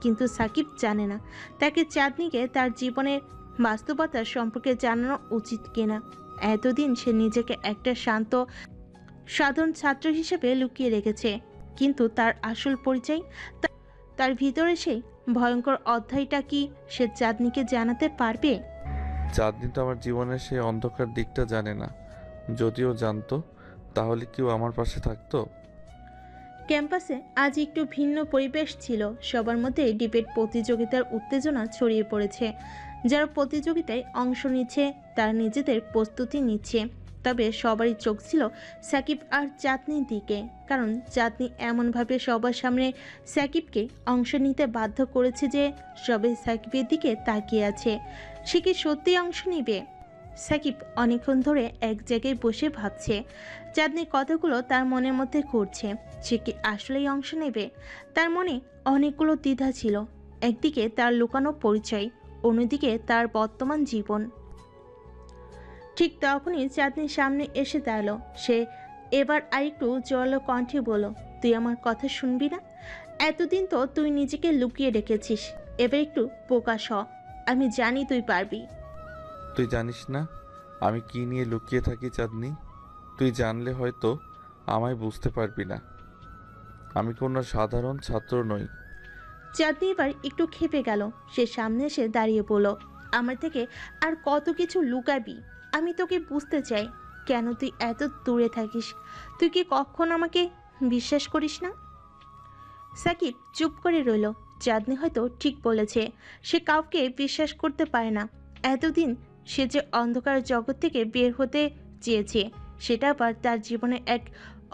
C: কিন্তু সাকিব জানে না তাকে চাঁদনিকে তার জীবনের বাস্তবতা সম্পর্কে জানানো উচিত কিনা। এতদিন সে নিজেকে একটা শান্ত সাধারণ ছাত্র হিসেবে লুকিয়ে রেখেছে, কিন্তু তার আসল পরিচয়, তার ভিতরে সেই ভয়ঙ্কর অধ্যায়টা কি সে চাঁদনিকে জানাতে পারবে?
A: চাঁদনি তো আমার জীবনের সেই অন্ধকার দিকটা জানে না। যদিও জানতো তাহলে কেউ আমার পাশে থাকতো?
C: ক্যাম্পাসে আজ একটু ভিন্ন পরিবেশ ছিল। সবার মধ্যে ডিবেট প্রতিযোগিতার উত্তেজনা ছড়িয়ে পড়েছে। যারা প্রতিযোগিতায় অংশ নিচ্ছে তারা নিজেদের প্রস্তুতি নিচ্ছে, তবে সবারই চোখ ছিল সাকিব আর চাঁদনির দিকে, কারণ চাঁদনি এমনভাবে সবার সামনে সাকিবকে অংশ নিতে বাধ্য করেছে যে সবাই সাকিবের দিকে তাকিয়ে আছে। সে কি সত্যিই অংশ নেবে? সাকিব অনেকক্ষণ ধরে এক জায়গায় বসে ভাবছে। চাঁদনির কথাগুলো তার মনের মধ্যে ঘুরছে। সে কি আসলেই অংশ নেবে? তার মনে অনেকগুলো দ্বিধা ছিল। একদিকে তার লুকানো পরিচয়, অন্যদিকে তার বর্তমান জীবন। ঠিক তখনই চাঁদনির সামনে এসে দাঁড়ালো। সে এবার আরেকটু জোরালো কণ্ঠে বলল, তুই আমার কথা শুনবি না? এতদিন তো তুই নিজেকে লুকিয়ে রেখেছিস, এবার একটু প্রকাশ হ। আমি জানি তুই পারবি।
A: তুই জানিস না আমি কি নিয়ে লুকিয়ে থাকি চাঁদনি। তুই জানলে হয়তো আমায় বুঝতে পারবি না। আমি কোনো সাধারণ ছাত্র নই।
C: চাঁদনি এবার একটু ক্ষেপে গেল। সে সামনে এসে দাঁড়িয়ে বলল, আমার থেকে আর কত কিছু লুকাবি? আমি তোকে বুঝতে চাই, কেন তুই এত দূরে থাকিস? তুই কি কখন আমাকে বিশ্বাস করিস না? সাকিব চুপ করে রইল। চাঁদনি হয়তো ঠিক বলেছে, সে কাউকে বিশ্বাস করতে পারে না। এতদিন সে যে অন্ধকার জগৎ থেকে বের হতে চেয়েছে, সেটা আবার তার জীবনের এক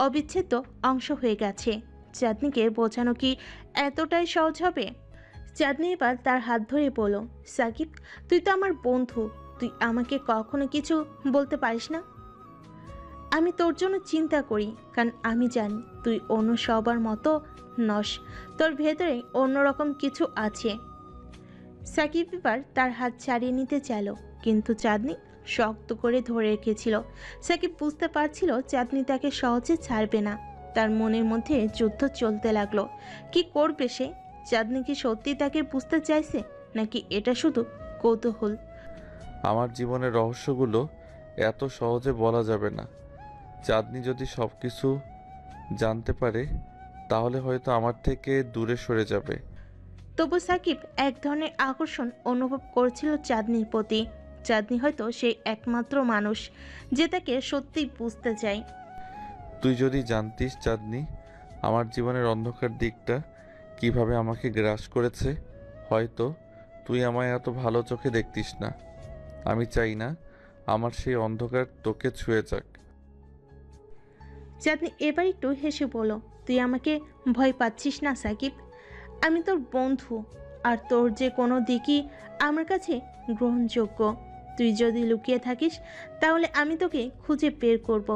C: অবিচ্ছেদ্য অংশ হয়ে গেছে। চাঁদনিকে বোঝানো কি এতটাই সহজ হবে? চাঁদনি এবার তার হাত ধরে বলল, সাকিব, তুই তো আমার বন্ধু, তুই আমাকে কখনো কিছু বলতে পারিস না? আমি তোর জন্য চিন্তা করি, কারণ আমি জানি তুই অন্য সবার মতো নস, তোর ভেতরে অন্যরকম কিছু আছে। সাকিব এবার তার হাত ছাড়িয়ে নিতে চাইল, কিন্তু চাঁদনি শক্ত করে ধরে রেখেছিল। সাকিব বুঝতে পারছিল চাঁদনি তাকে সহজে ছাড়বে না। তার মনের মধ্যে যুদ্ধ চলতে লাগলো। কি করবে সে? চাঁদনি কি সত্যি তাকে বুঝতে চাইছে, নাকি এটা শুধু কৌতূহল?
A: আমার জীবনের রহস্যগুলো এত সহজে বলা যাবে না। চাঁদনি যদি সব কিছু জানতে পারে তাহলে হয়তো আমার থেকে দূরে সরে যাবে।
C: তবু সাকিব এক ধরনের আকর্ষণ অনুভব করছিল চাঁদনির প্রতি। চাঁদনি হয়তো সেই একমাত্র মানুষ যে তাকে সত্যিই বুঝতে চায়।
A: তুই যদি জানতিস চাঁদনি আমার জীবনের অন্ধকার দিকটা কিভাবে আমাকে গ্রাস করেছে, হয়তো তুই আমায় এত ভালো চোখে দেখতিস না। আমি চাই না আমার সেই অন্ধকার তোকে ছুঁয়ে যাক।
C: চাঁদনি এবার একটু হেসে বলল, তুই আমাকে ভয় পাচ্ছিস না সাকিব? আমি তোর বন্ধু, আর তোর যে কোনো দিকই আমার কাছে গ্রহণযোগ্য। তুই যদি লুকিয়ে থাকিস তাহলে আমি তোকে খুঁজে বের করব।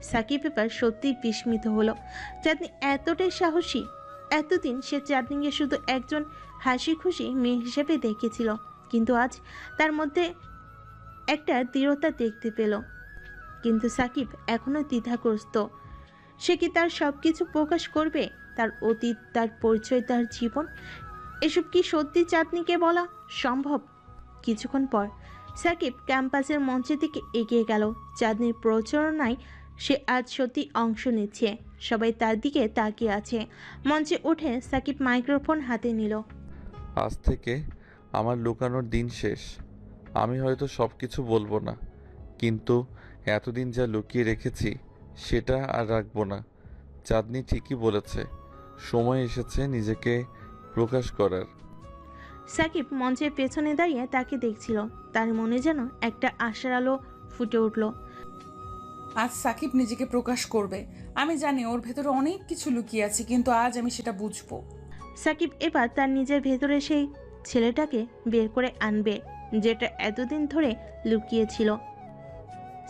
C: সাকিব এবার সত্যিই বিস্মিত হলো। চাঁদনি এতটাই সাহসী? এতদিন সে চাঁদনিকে শুধু একজন হাসি খুশি মেয়ে হিসেবে দেখেছিল, কিন্তু আজ তার মধ্যে একটা দৃঢ়তা দেখতে পেল। কিন্তু সাকিব এখনো দ্বিধাগ্রস্ত। সে কি তার সব কিছু প্রকাশ করবে? তার অতীত, তার পরিচয়, তার জীবন, এসব কি সত্যি চাঁদনিকে বলা সম্ভব? কিছুক্ষণ পর সাকিব ক্যাম্পাসের মঞ্চের দিকে এগিয়ে গেল। চাঁদনির প্রচারণায় সে আজ সত্যি অংশ নিচ্ছে। সবাই তার দিকে তাকিয়ে আছে। মঞ্চে উঠে সাকিব মাইক্রোফোন হাতে নিল।
A: আজ থেকে আমার লুকানোর দিন শেষ। আমি হয়তো সব কিছু বলবো না, কিন্তু এতদিন যা লুকিয়ে রেখেছি সেটা আর রাখবো না। চাঁদনি ঠিকই বলেছে, সময় এসেছে নিজেকে প্রকাশ করার।
C: সাকিব মঞ্চের পেছনে দাঁড়িয়ে তাকে দেখছিল। তার মনে যেন একটা আশার আলো ফুটে উঠল।
D: আজ সাকিব নিজেকে প্রকাশ করবে। আমি জানি ওর ভেতরে অনেক কিছু লুকিয়ে আছে, কিন্তু আজ আমি সেটা বুঝবো।
C: সাকিব এবার তার নিজের ভেতরে সেই ছেলেটাকে বের করে আনবে, যেটা এতদিন ধরে লুকিয়েছিল।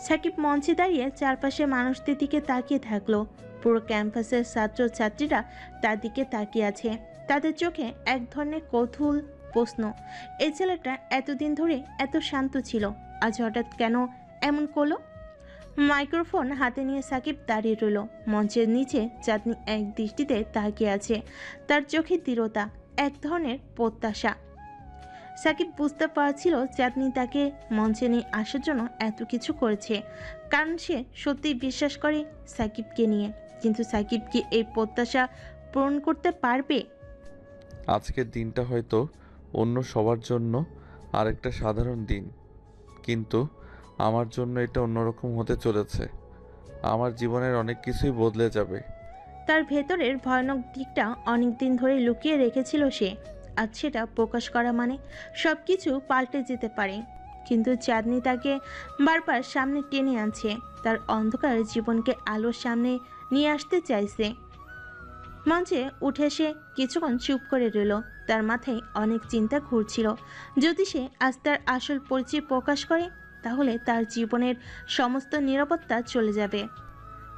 C: সাকিব মঞ্চে দাঁড়িয়ে চারপাশে মানুষদের দিকে তাকিয়ে থাকলো। পুরো ক্যাম্পাসের ছাত্রছাত্রীরা তার দিকে তাকিয়ে আছে। তাদের চোখে এক ধরনের কৌতূহল প্রশ্ন। এই ছেলেটা এতদিন ধরে এত শান্ত ছিল, আজ হঠাৎ কেন এমন করলো? মাইক্রোফোন হাতে নিয়ে সাকিব দাঁড়িয়ে রইল। মঞ্চের নিচে চাঁদনি এক দৃষ্টিতে তাকিয়ে আছে। তার চোখে দৃঢ়তা, এক ধরনের প্রত্যাশা। সাকিব বুঝতে পারছিল চাঁদনি তাকে মঞ্চে নিয়ে আসার জন্য এত কিছু করেছে, কারণ সে সত্যিই বিশ্বাস করে সাকিবকে নিয়ে। কিন্তু সাকিব কি এই প্রত্যাশা পূরণ করতে পারবে?
A: আজকের দিনটা হয়তো অন্য সবার জন্য আরেকটা সাধারণ দিন, কিন্তু আমার জন্য এটা অন্যরকম হতে চলেছে। আমার জীবনের অনেক কিছুই বদলে যাবে।
C: তার ভেতরের ভয়ানক দিকটা অনেকদিন ধরে লুকিয়ে রেখেছিল সে। আজ সেটা প্রকাশ করা মানে সব কিছু পাল্টে যেতে পারে। কিন্তু চাঁদনি তাকে বারবার সামনে টেনে আনছে, তার অন্ধকার জীবনকে আলোর সামনে নিয়ে আসতে চাইছে। মঞ্চে উঠে সে কিছুক্ষণ চুপ করে রইল। তার মাথায় অনেক চিন্তা ঘুরছিল। যদি সে আজ তার আসল পরিচয় প্রকাশ করে, তাহলে তার জীবনের সমস্ত নিরাপত্তা চলে যাবে।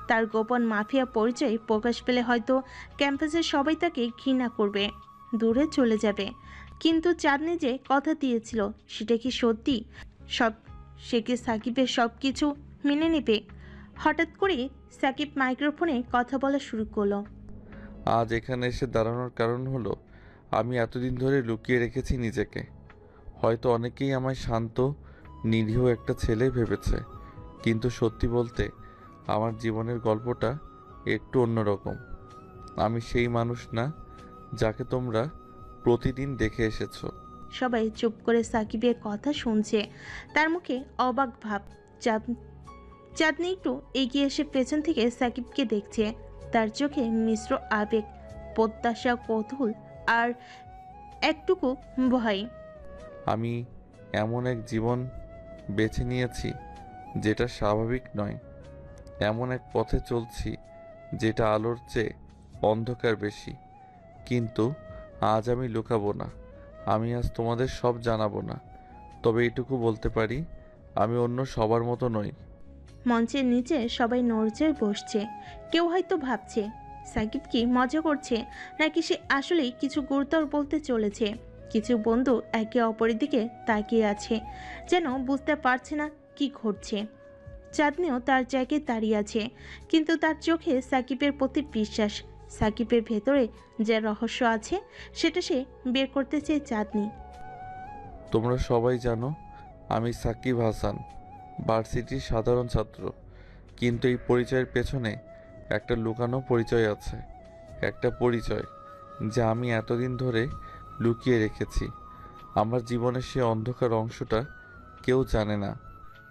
C: তার গোপন মাফিয়া পরিচয় প্রকাশ পেলে হয়তো ক্যাম্পাসের সবাই তাকে ঘৃণা করবে, দূরে চলে যাবে। কিন্তু চাঁদনি যে কথা দিয়েছিল, সেটা কি সত্যি? সে কি সাকিবের সব কিছু মেনে নেবে? হঠাৎ করে সাকিব মাইক্রোফোনে কথা বলা শুরু করলো।
A: আজ এখানে এসে দাঁড়ানোর কারণ হলো, আমি এতদিন ধরে লুকিয়ে রেখেছি নিজেকে। হয়তো অনেকেই আমায় শান্ত, নিরীহ একটা ছেলে ভেবেছে, কিন্তু সত্যি বলতে আমার জীবনের গল্পটা একটু অন্যরকম। আমি সেই মানুষ না যাকে তোমরা প্রতিদিন দেখে এসেছো।
C: সবাই চুপ করে সাকিবের কথা শুনছে, তার মুখে অবাক ভাব। চাঁদনি একটু এগিয়ে এসে পেছন থেকে সাকিবকে দেখছে। তার চোখে মিশ্র আবেগ, প্রত্যাশা, কৌতূহল আর একটুকু ভয়।
A: আমি এমন এক জীবন বেছে নিয়েছি যেটা স্বাভাবিক নয়। এমন এক পথে চলছি যেটা আলোর চেয়ে অন্ধকার বেশি। কিন্তু আজ আমি লুকাবো না। আমি আজ তোমাদের সব জানাবো না। তবে এইটুকু বলতে পারি, আমি অন্য সবার মতো নই।
C: মঞ্চের নিচে সবাই নড়চড়ে বসছে। কেউ হয়তো ভাবছে সাকিব কি মজা করছে, নাকি সে আসলেই কিছু গুরুতর বলতে চলেছে। কিছু বন্ধু একে অপরের দিকে তাকিয়ে আছে, যেন বুঝতে পারছে না কি ঘটছে। চাঁদনিও তার জায়গায় দাঁড়িয়ে আছে, কিন্তু তার চোখে সাকিবের প্রতি বিশ্বাস। সাকিবের ভেতরে যে রহস্য আছে, সেটা সে বের করতে চেয়ে চাঁদনি।
A: তোমরা সবাই জানো আমি সাকিব হাসান, ভার্সিটির সাধারণ ছাত্র। কিন্তু এই পরিচয়ের পেছনে একটা লুকানো পরিচয় আছে। একটা পরিচয় যা আমি এতদিন ধরে লুকিয়ে রেখেছি। আমার জীবনের সে অন্ধকার অংশটা কেউ জানে না।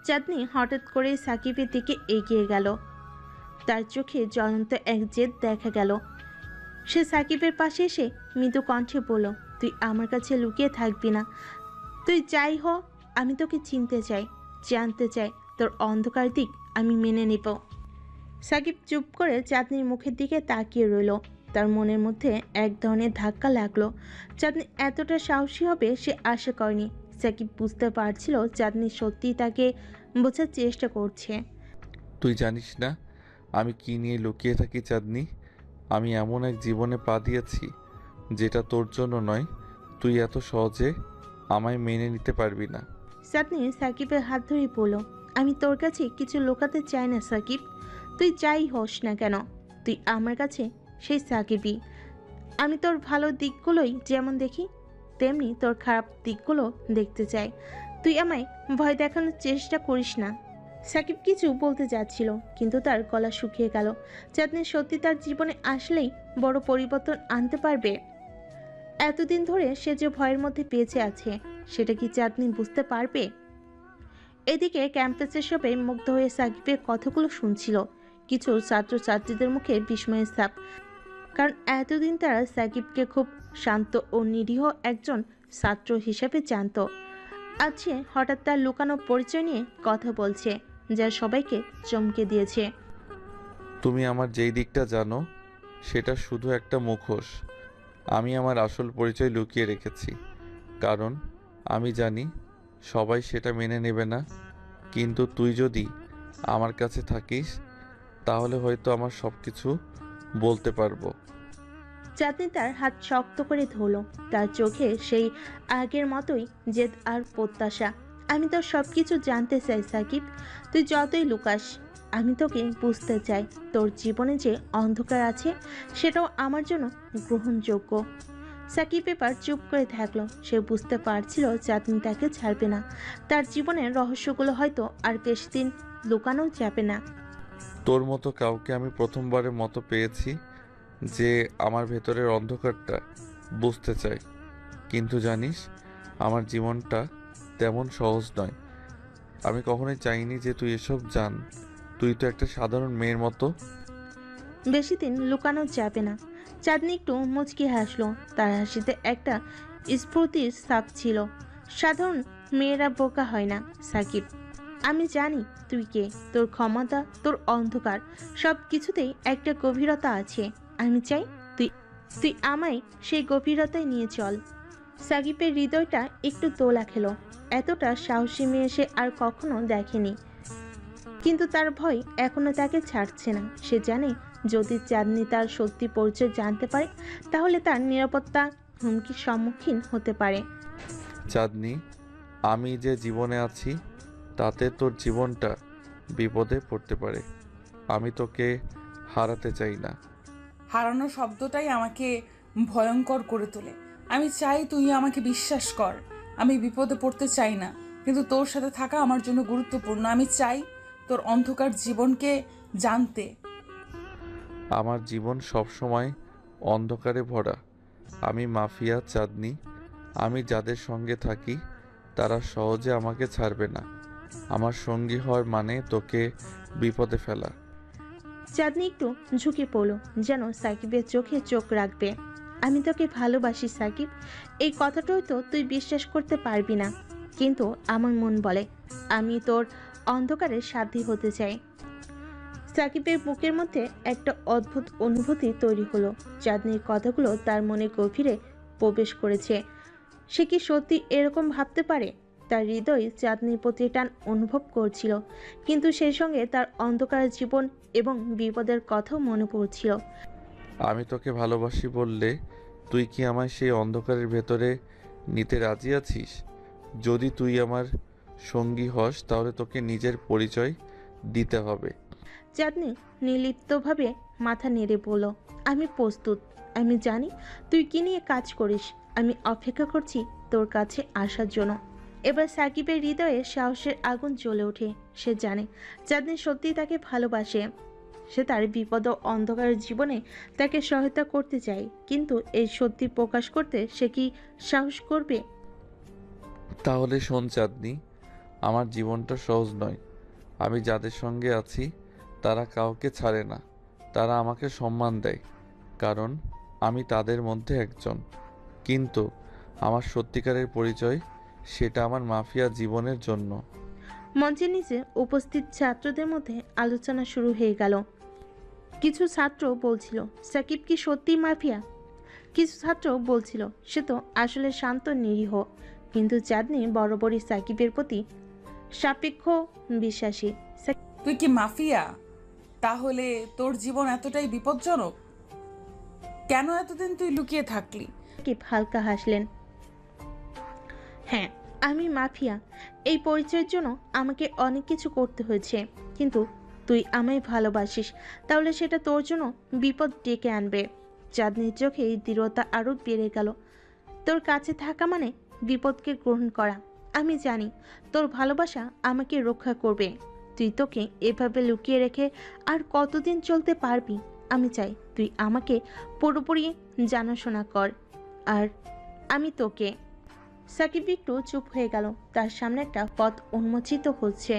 C: চাঁদনি হঠাৎ করে সাকিবের দিকে এগিয়ে গেল। তার চোখে জ্বলন্ত এক জেদ দেখা গেল। সে সাকিবের পাশে এসে মৃদু কণ্ঠে বলল, তুই আমার কাছে লুকিয়ে থাকবি না। তুই যাই হ, আমি তোকে চিনতে চাই, জানতে চাই। তোর অন্ধকার দিক আমি মেনে নেব। সাকিব চুপ করে চাঁদনির মুখের দিকে তাকিয়ে রইল। তার মনের মধ্যে এক ধরনের ধাক্কা লাগলো। চাঁদনি এতটা সাহসী হবে সে আশা করেনি। সাকিব বুঝতে পারছিল চাঁদনি সত্যিই তাকে বোঝার চেষ্টা করছে।
A: তুই জানিস না আমি কি নিয়ে লুকিয়ে থাকি চাঁদনি। আমি এমন এক জীবনে পা দিয়েছি যেটা তোর জন্য নয়। তুই এত সহজে আমায় মেনে নিতে পারবি না।
C: চাঁদনি সাকিবের হাত ধরে বলল, আমি তোর কাছে কিছু লুকাতে চাই না সাকিব। তুই যাই হোস না কেন, তুই আমার কাছে সেই সাকিবই। আমি তোর ভালো দিকগুলোই যেমন দেখি, তেমনি তোর খারাপ দিকগুলো দেখতে চাই। তুই আমায় ভয় দেখানোর চেষ্টা করিস না। সাকিব কিছু বলতে যাচ্ছিল, কিন্তু তার গলা শুকিয়ে গেল। চাঁদনি সত্যি তার জীবনে আসলেই বড় পরিবর্তন আনতে পারবে। এতদিন ধরে সে যে ভয়ের মধ্যে বেঁচে আছে, সেটা কি চাঁদনি বুঝতে পারবে? এদিকে ক্যাম্পাসের সবাই মুগ্ধ হয়ে সাকিবের কথাগুলো শুনছিল। কিছু ছাত্রছাত্রীদের মুখে বিস্ময়ের ছাপ, কারণ এতদিন তারা সাকিবকে খুব শান্ত ও নিরীহ একজন ছাত্র হিসেবে জানত। আজ সে হঠাৎ তার লুকানো পরিচয় নিয়ে কথা বলছে, যা সবাইকে চমকে দিয়েছে।
A: তুমি আমার যেই দিকটা জানো সেটা শুধু একটা মুখোশ। আমি আমার আসল পরিচয় লুকিয়ে রেখেছি, কারণ আমি জানি সবাই সেটা মেনে নেবে না। কিন্তু তুই যদি আমার কাছে থাকিস তাহলে হয়তো আমার সব কিছু বলতে পারবো।
C: চাঁদনি তার হাত শক্ত করে ধরল। তার চোখে সেই আগের মতোই জেদ আর প্রত্যাশা। আমি তোর সবকিছু জানতে চাই সাকিব। তুই যতই লুকাস, আমি তোকে বুঝতে চাই। তোর জীবনে যে অন্ধকার আছে সেটাও আমার জন্য গ্রহণযোগ্য। সাকিব এবার চুপ করে থাকলো। সে বুঝতে পারছিল চাঁদনি তাকে ছাড়বে না। তার জীবনের রহস্যগুলো হয়তো আর বেশি দিন লুকানো যাবে না।
A: তোর মতো কাউকে আমি প্রথমবারের মতো পেয়েছি যে আমার ভেতরের অন্ধকারটা বুঝতে চায়। কিন্তু জানিস, আমার জীবনটা তেমন সহজ নয়। আমি কখনোই চাইনি যে তুই এসব জান। তুই তো একটা সাধারণ মেয়ের মতো।
C: বেশি দিন লুকানো যাবে না। চাঁদনি একটু মুচকি হাসলো। তার হাসিতে একটা স্ফূর্তির ছাপ ছিল। সাধারণ মেয়েরা বোকা হয় না সাকিব। আমি জানি তুই কে, তোর ক্ষমতা, তোর অন্ধকার, সব কিছুতেই একটা গভীরতা আছে। আমি চাই তুই তুই আমায় সেই গভীরতায় নিয়ে চল। সাকিবের হৃদয়টা একটু দোলা খেলো। এতটা সাহসী মেয়ে সে আর কখনো দেখেনি। কিন্তু তার ভয় এখনো তাকে ছাড়ছে না। সে জানে যদি চাঁদনি তার সত্যি পরিচয় জানতে পারে তাহলে তার নিরাপত্তা হুমকির সম্মুখীন হতে পারে।
A: চাঁদনি, আমি যে জীবনে আছি তাতে তোর জীবনটা বিপদে পড়তে পারে। আমি তোকে হারাতে চাই না।
D: হারানো শব্দটাই আমাকে ভয়ঙ্কর করে তোলে। আমি চাই তুই আমাকে বিশ্বাস কর। আমি বিপদে পড়তে চাই না, কিন্তু তোর সাথে থাকা আমার জন্য গুরুত্বপূর্ণ। আমি চাই তোর অন্ধকার জীবনকে জানতে।
A: আমার জীবন সবসময় অন্ধকারে ভরা। আমি মাফিয়া চাঁদনি। আমি যাদের সঙ্গে থাকি তারা সহজে আমাকে ছাড়বে না। আমার সঙ্গী হওয়ার মানে তোকে বিপদে ফেলা।
C: চাঁদনি একটু ঝুঁকে পড়ল, যেন সাকিবের চোখে চোখ রাখবে। আমি তোকে ভালোবাসি সাকিব। এই কথাটাও তো তুই বিশ্বাস করতে পারবি না, কিন্তু আমার মন বলে আমি তোর অন্ধকারের সাথী হতে চাই। সাকিবের বুকের মধ্যে একটা অদ্ভুত অনুভূতি তৈরি হলো। চাঁদনির কথাগুলো তার মনে গভীরে প্রবেশ করেছে। সে কি সত্যি এরকম ভাবতে পারে? তার হৃদয় চাঁদনির প্রতি টান অনুভব করছিল, কিন্তু সেই সঙ্গে তার অন্ধকার জীবন এবং বিপদের কথাও মনে পড়ছিল।
A: আমি তোকে ভালোবাসি বললে তুই কি আমায় সেই অন্ধকারের ভেতরে নিতে রাজি আছিস? যদি তুই আমার সঙ্গী হস তাহলে তোকে নিজের পরিচয় দিতে হবে।
C: চাঁদনি নির্লিপ্তভাবে মাথা নেড়ে বলল, আমি প্রস্তুত। আমি জানি তুই কি নিয়ে কাজ করিস। আমি অপেক্ষা করছি তোর কাছে আসার জন্য। এবার সাকিবের হৃদয়ে সাহসের আগুন জ্বলে ওঠে। সে জানে চাঁদনি সত্যিই তাকে ভালোবাসে। সে তার বিপদ ও অন্ধকার জীবনে তাকে সহায়তা করতে চায়, কিন্তু এই সত্যি প্রকাশ করতে সে কি সাহস করবে?
A: তাহলে শোন চাঁদনি, আমার জীবনটা সহজ নয়। আমি যাদের সঙ্গে আছি তারা কাউকে ছাড়ে না। তারা আমাকে সম্মান দেয়, কারণ আমি তাদের মধ্যে একজন। কিন্তু আমার সত্যিকারের পরিচয়, সেটা আমার মাফিয়া জীবনের জন্য।
C: মঞ্চের নিচে উপস্থিত ছাত্রদের মধ্যে আলোচনা শুরু হয়ে গেল। কিছু ছাত্র বলছিল সাকিব কি সত্যি মাফিয়া, কিছু ছাত্র বলছিল সে তো আসলে শান্ত নিরীহ। কিন্তু চাঁদনি বরাবরই সাকিবের প্রতি সাপেক্ষ বিশ্বাসী।
D: তুই কি মাফিয়া? তাহলে তোর জীবন এতটাই বিপজ্জনক? কেন এতদিন তুই লুকিয়ে থাকলি?
C: সাকিব হালকা হাসলেন। হ্যাঁ, আমি মাফিয়া। এই পরিচয়ের জন্য আমাকে অনেক কিছু করতে হয়েছে, কিন্তু তুই আমায় ভালোবাসিস, তাহলে সেটা তোর জন্য বিপদ ডেকে আনবে। চাঁদনির চোখে এই দৃঢ়তা আরও বেড়ে গেল। তোর কাছে থাকা মানে বিপদকে গ্রহণ করা। আমি জানি তোর ভালোবাসা আমাকে রক্ষা করবে। তুই তোকে এভাবে লুকিয়ে রেখে আর কতদিন চলতে পারবি? আমি চাই তুই আমাকে পুরোপুরি জানাশোনা কর, আর আমি তোকে। সাকিব একটু চুপ হয়ে গেল। তার সামনে একটা পথ উন্মোচিত হচ্ছে,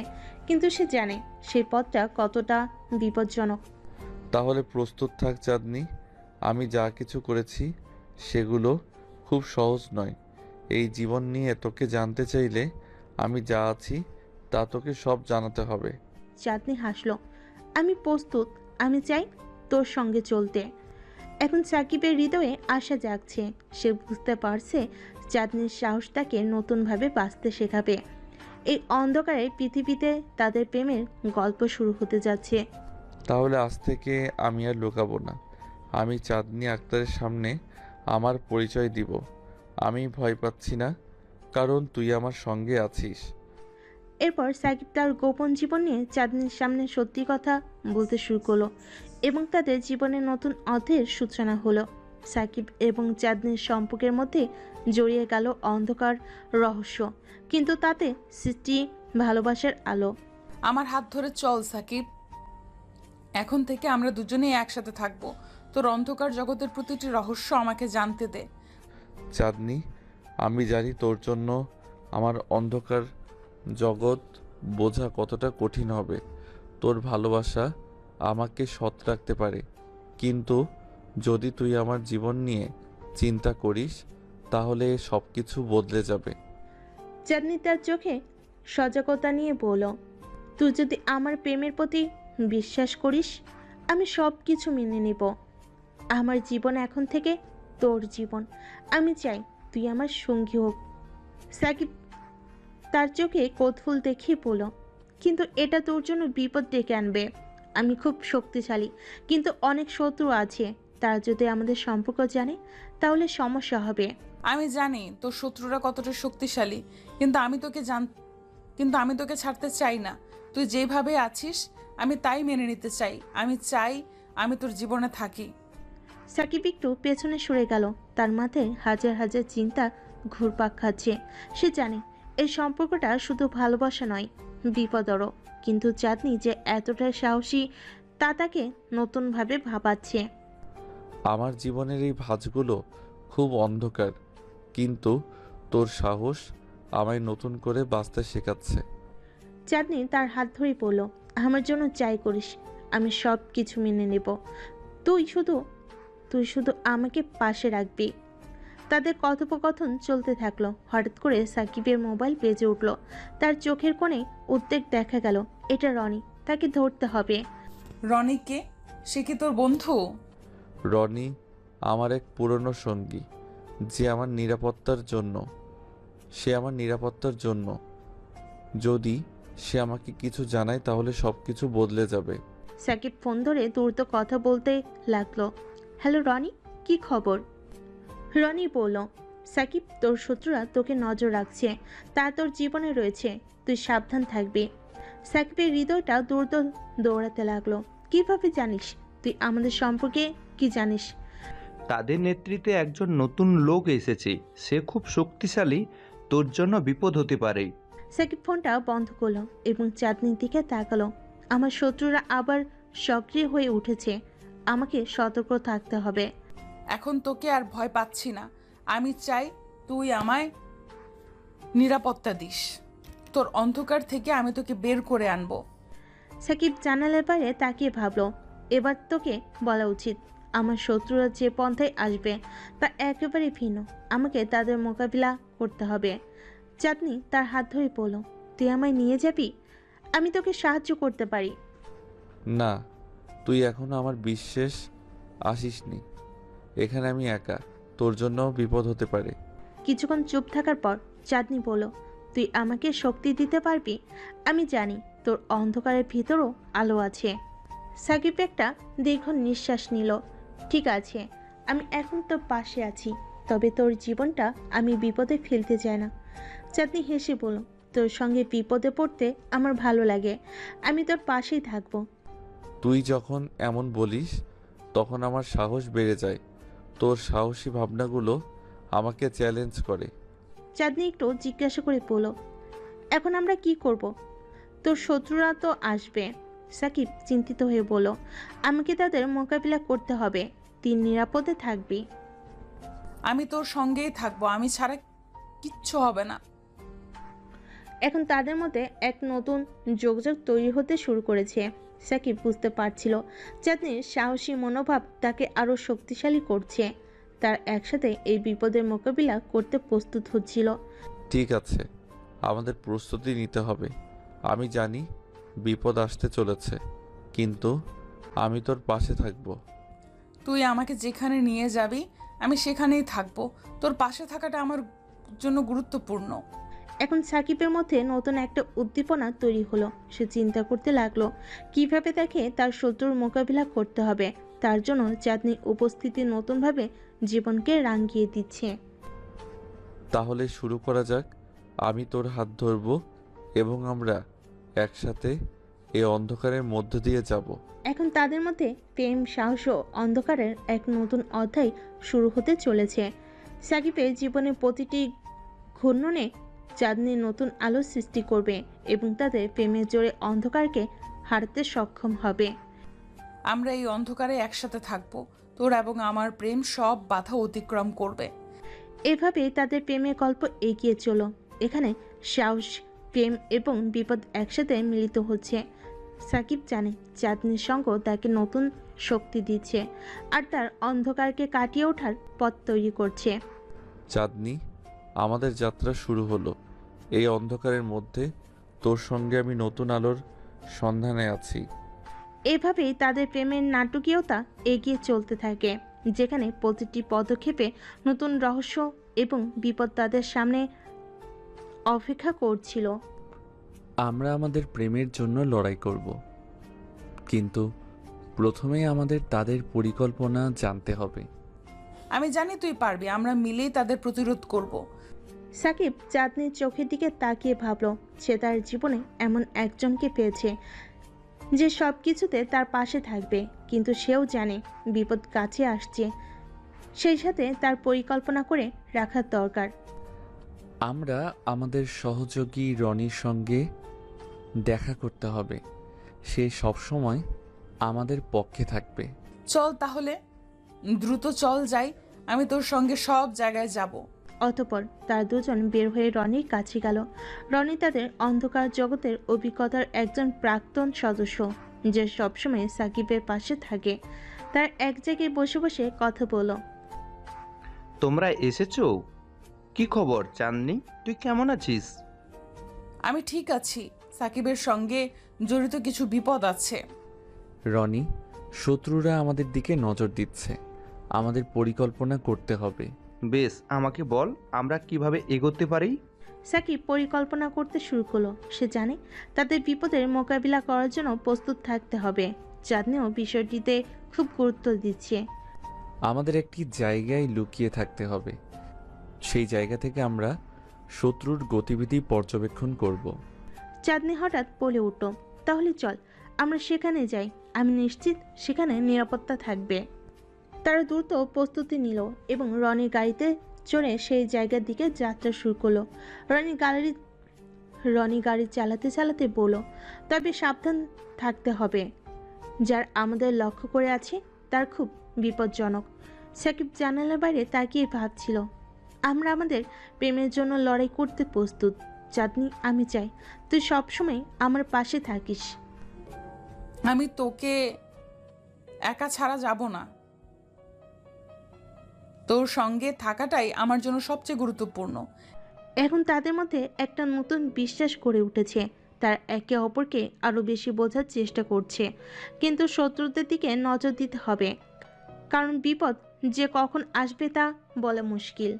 C: কিন্তু সে জানে সেই পথটা কতটা বিপজ্জনক।
A: তাহলে প্রস্তুত থাক চাঁদনি। আমি যা কিছু করেছি সেগুলো খুব সহজ নয়। এই জীবন নিয়ে তোকে জানতে চাইলে আমি যা আছি তা তোকে সব জানাতে হবে।
C: চাঁদনি হাসল। আমি প্রস্তুত। আমি চাই তোর সঙ্গে চলতে। এখন সাকিবের হৃদয়ে আশা জাগছে। সে বুঝতে পারছে চাঁদনির সাহস তাকে নতুনভাবে বাঁচতে শেখাবে। এই অন্ধকারে পৃথিবীতে তাদের প্রেমের গল্প শুরু হতে যাচ্ছে।
A: তাহলে আজ থেকে আমি আর লুকাবো না। আমি চাঁদনি আক্তারের সামনে আমার পরিচয় দিব। আমি ভয় পাচ্ছি না, কারণ তুই আমার সঙ্গে আছিস।
C: এরপর সাকিব তার গোপন জীবন নিয়ে চাঁদনির সামনে সত্যি কথা বলতে শুরু করলো, এবং তাদের জীবনের নতুন অধ্যায়ের সূচনা হলো। সাকিব এবং চাঁদনির সম্পর্কের মধ্যে জড়িয়ে গেল অন্ধকার রহস্য, কিন্তু তাতে সৃষ্টি ভালোবাসার আলো।
D: আমার হাত ধরে চল সাকিব। এখন থেকে আমরা দুজনেই একসাথে থাকবো। তোর অন্ধকার জগতের প্রতিটি রহস্য আমাকে জানতে দে।
A: চাঁদনি, আমি জানি তোর জন্য আমার অন্ধকার জগৎ বোঝা কতটা কঠিন হবে। তোর ভালোবাসা আমাকে সৎ রাখতে পারে, কিন্তু যদি তুই আমার জীবন নিয়ে চিন্তা করিস তাহলে সব কিছু বদলে যাবে।
C: চাঁদনি তার চোখে সজাগতা নিয়ে বলল, তুই যদি আমার প্রেমের প্রতি বিশ্বাস করিস, আমি সব কিছু মেনে নেব। আমার জীবন এখন থেকে তোর জীবন। আমি চাই তুই আমার সঙ্গী হোক। সাকিব তার চোখে কৌতূহল দেখিয়ে বলল, কিন্তু এটা তোর জন্য বিপদ ডেকে আনবে। আমি খুব শক্তিশালী, কিন্তু অনেক শত্রু আছে। তারা যদি আমাদের সম্পর্ক জানে তাহলে সমস্যা হবে।
D: আমি জানি তোর শত্রুরা কতটা শক্তিশালী, কিন্তু আমি তোকে ছাড়তে চাই না। তুই যেভাবে আছিস আমি তাই মেনে নিতে চাই। আমি চাই আমি তোর জীবনে থাকি।
C: সাকিব একটু পেছনে সরে গেল। তার মাথায় হাজার হাজার চিন্তা ঘুরপাক খাচ্ছে। সে জানে এই সম্পর্কটা শুধু ভালোবাসা নয়, বিপদরও। কিন্তু চাঁদনি যে এতটা সাহসী তা তাকে নতুনভাবে ভাবাচ্ছে।
A: আমার জীবনের এই ভাঁজগুলো খুব অন্ধকার, কিন্তু তোর সাহস আমায় নতুন করে বাঁচতে শেখাচ্ছে।
C: চাঁদনি তার হাত ধরে পড়ল, আমার জন্য যাই করিস আমি সব কিছু মেনে নেব। তুই শুধু তুই শুধু আমাকে পাশে রাখবি। তাদের কথোপকথন চলতে থাকলো। হঠাৎ করে সাকিবের মোবাইল বেজে উঠল। তার চোখের কোণে উদ্বেগ দেখা গেল। এটা রনি, তাকে ধরতে হবে।
D: রনিকে? সে কি তোর বন্ধু?
A: রনি আমার এক পুরনো সঙ্গী, যে আমার নিরাপত্তার জন্য সে আমার নিরাপত্তার জন্য যদি সে আমাকে কিছু জানায় তাহলে সব কিছু বদলে যাবে।
C: সাকিব ফোন ধরে দ্রুত কথা বলতে লাগলো। হ্যালো রনি, কি খবর? রনি বলল, সাকিব তোর শত্রুরা তোকে নজর রাখছে, তা তোর জীবনে রয়েছে, তুই সাবধান থাকবি। সাকিবের হৃদয়টা দ্রুত দৌড়াতে লাগলো। কিভাবে জানিস? তুই আমাদের সম্পর্কে কি জানিস?
F: তাদের নেতৃত্বে একজন নতুন লোক এসেছে, সে খুব শক্তিশালী, তোর জন্য বিপদ হতে পারে।
C: সাকিব ফোনটা বন্ধ করলো এবং চাঁদনির দিকে তাকালো। আমার শত্রুরা আবার সক্রিয় হয়ে উঠেছে, আমাকে সতর্ক থাকতে হবে।
D: এখন তোকে আর ভয় পাচ্ছি না। আমি চাই তুই আমায় নিরাপত্তা দিস। তোর অন্ধকার থেকে আমি তোকে বের করে আনবো।
C: সাকিব জানালার বাইরে তাকিয়ে ভাবলো, এবার তোকে বলা উচিত। আমার শত্রুরা যে পন্থায় আসবে তা একেবারে ভিন্ন। আমাকে তাদের মোকাবিলা করতে হবে। চাঁদনি তার হাত ধরে বলল, তুই আমায় নিয়ে যাবি? আমি তোকে সাহায্য করতে পারি।
A: না, তুই এখনো আমার বিশ্বাস আসিসনি। এখানে আমি একা, তোর জন্য বিপদ হতে পারে।
C: কিছুক্ষণ চুপ থাকার পর চাঁদনি বলল, তুই আমাকে শক্তি দিতে পারবি? আমি জানি তোর অন্ধকারের ভিতরও আলো আছে। সাকিব একটা দীর্ঘ নিঃশ্বাস নিল। ঠিক আছে, আমি এখন তোর পাশে আছি, তবে তোর জীবনটা আমি বিপদে ফেলতে চাই না। চাঁদনি হেসে বলল, তোর সঙ্গে বিপদে পড়তে আমার ভালো লাগে, আমি তোর পাশেই থাকবো।
A: তুই যখন এমন বলিস তখন আমার সাহস বেড়ে যায়। তোর সাহসী ভাবনাগুলো আমাকে চ্যালেঞ্জ করে।
C: চাঁদনি একটু জিজ্ঞাসা করে বলল, এখন আমরা কি করব? তোর শত্রুরা তো আসবে। সাকিব চিন্তিত হয়ে বলল, আমাকে তাদের মোকাবিলা করতে হবে। তুই নিরাপদে থাকবি।
D: আমি তোর সঙ্গেই থাকবো, আমি ছাড়া কিচ্ছু হবে না।
C: এখন তাদের মধ্যে এক নতুন যোগাযোগ তৈরি হতে শুরু করেছে। সাকিব বুঝতে পারছিল চাঁদনির সাহসী মনোভাব তাকে আরও শক্তিশালী করছে। তার একসাথে এই বিপদের মোকাবিলা করতে প্রস্তুত হচ্ছিল।
A: ঠিক আছে, আমাদের প্রস্তুতি নিতে হবে। আমি জানি বিপদ আসতে চলেছে, কিন্তু আমি তোর পাশে থাকবো।
D: তুই আমাকে যেখানে নিয়ে যাবি আমি সেখানেই থাকবো। তোর পাশে থাকাটা আমার জন্য গুরুত্বপূর্ণ।
C: এখন সাকিবের মধ্যে নতুন একটা উদ্দীপনা তৈরি হলো। সে চিন্তা করতে লাগলো কিভাবে তাকে তার শত্রুর মোকাবিলা করতে হবে। তার জন্য চাঁদনির উপস্থিতি নতুনভাবে জীবনকে রাঙিয়ে দিচ্ছে।
A: তাহলে শুরু করা যাক। আমি তোর হাত ধরবো এবং আমরা একসাথে এই অন্ধকারের মধ্য দিয়ে যাব।
C: এখন তাদের মধ্যে প্রেম, সাহস ও অন্ধকারের এক নতুন অধ্যায় শুরু হতে চলেছে। সাকিবের জীবনের প্রতিটি ঘূর্ণনে চাঁদনি নতুন আলো সৃষ্টি করবে এবং তাদের প্রেমের জোরে অন্ধকারকে হারাতে সক্ষম হবে।
D: আমরা এই অন্ধকারে একসাথে থাকবো। তোর এবং আমার প্রেম সব বাধা অতিক্রম করবে।
C: এভাবেই তাদের প্রেমের গল্প এগিয়ে চলো। এখানে সাহস, প্রেম এবং বিপদ একসাথে মিলিত হচ্ছে। সাকিব জানে চাঁদনির সঙ্গ তাকে নতুন শক্তি দিচ্ছে আর তার অন্ধকারকে কাটিয়ে ওঠার পথ তৈরি করছে।
A: চাঁদনি, আমাদের যাত্রা শুরু হলো। এই অন্ধকারের মধ্যে তোর সঙ্গে আমি নতুন আলোর সন্ধানে আছি।
C: এভাবেই তাদের প্রেমের নাটকীয়তা এগিয়ে চলতে থাকে, যেখানে প্রতিটি পদক্ষেপে নতুন রহস্য এবং বিপদ তাদের সামনে অপেক্ষা করছিল।
A: আমরা আমাদের প্রেমের জন্য লড়াই করব, কিন্তু প্রথমেই আমাদের তাদের পরিকল্পনা জানতে হবে।
D: আমি জানি তুই পারবি, আমরা মিলেই তাদের প্রতিরোধ করব।
C: সাকিব চাঁদনির চোখের দিকে তাকিয়ে ভাবল, সে তার জীবনে এমন একজনকে পেয়েছে যে সব কিছুতে তার পাশে থাকবে, কিন্তু সেও জানে বিপদ কাছে আসছে। সেই সাথে তার পরিকল্পনা করে রাখার দরকার।
A: আমরা আমাদের সহযোগী রনির সঙ্গে দেখা করতে হবে। সে সবসময় আমাদের পক্ষে থাকবে।
D: চল তাহলে, দ্রুত চল যাই। আমি তোর সঙ্গে সব জায়গায় যাব।
C: অতঃপর তারা দুজন বের হয়ে রনির কাছে গেল। রনি তাদের অন্ধকার জগতের অভিজ্ঞতার একজন প্রাক্তন সদস্য, যে সবসময় সাকিবের পাশে থাকে। তার এক জায়গায় বসে বসে কথা বলল।
F: তোমরা এসেছো? কি খবর চাঁদনি, তুই কেমন আছিস?
D: আমি ঠিক আছি। সাকিবের সঙ্গে জড়িত কিছু বিপদ আছে।
A: রনি, শত্রুরা আমাদের দিকে নজর দিচ্ছে। আমাদের পরিকল্পনা করতে হবে।
F: বেশ, আমাকে বল আমরা কিভাবে এগোতে পারি।
C: সাকিব পরিকল্পনা করতে শুরু করলো। সে জানে তাদের বিপদের মোকাবিলা করার জন্য প্রস্তুত থাকতে হবে। চাঁদনিও বিষয়টিতে খুব গুরুত্ব দিচ্ছে।
A: আমাদের একটি জায়গায় লুকিয়ে থাকতে হবে। সেই জায়গা থেকে আমরা শত্রুর গতিবিধি পর্যবেক্ষণ করব।
C: চাঁদনি হঠাৎ বলে উঠল, তাহলে চল আমরা সেখানে যাই, আমি নিশ্চিত সেখানে নিরাপত্তা থাকবে। তারা দ্রুত প্রস্তুতি নিল এবং রনির গাড়িতে চড়ে সেই জায়গার দিকে যাত্রা শুরু করলো। রনি গাড়ি চালাতে চালাতে বলল, তবে সাবধান থাকতে হবে। যার আমাদের লক্ষ্য করে আছে তার খুব বিপজ্জনক। সাকিব জানালার বাইরে তাকিয়ে ভাবছিল, আমরা আমাদের প্রেমের জন্য লড়াই করতে প্রস্তুত। চাঁদনি, আমি চাই তুই সবসময় আমার পাশে থাকিস।
D: আমি তোকে একা ছাড়া যাব না। তোর সঙ্গে থাকাটাই আমার জন্য সবচেয়ে গুরুত্বপূর্ণ।
C: এখন তাদের মধ্যে একটা নতুন বিশ্বাস গড়ে উঠেছে। তারা একে অপরকে আরও বেশি বোঝার চেষ্টা করছে, কিন্তু শত্রুদের দিকে নজর দিতে হবে, কারণ বিপদ যে কখন আসবে তা বলা মুশকিল।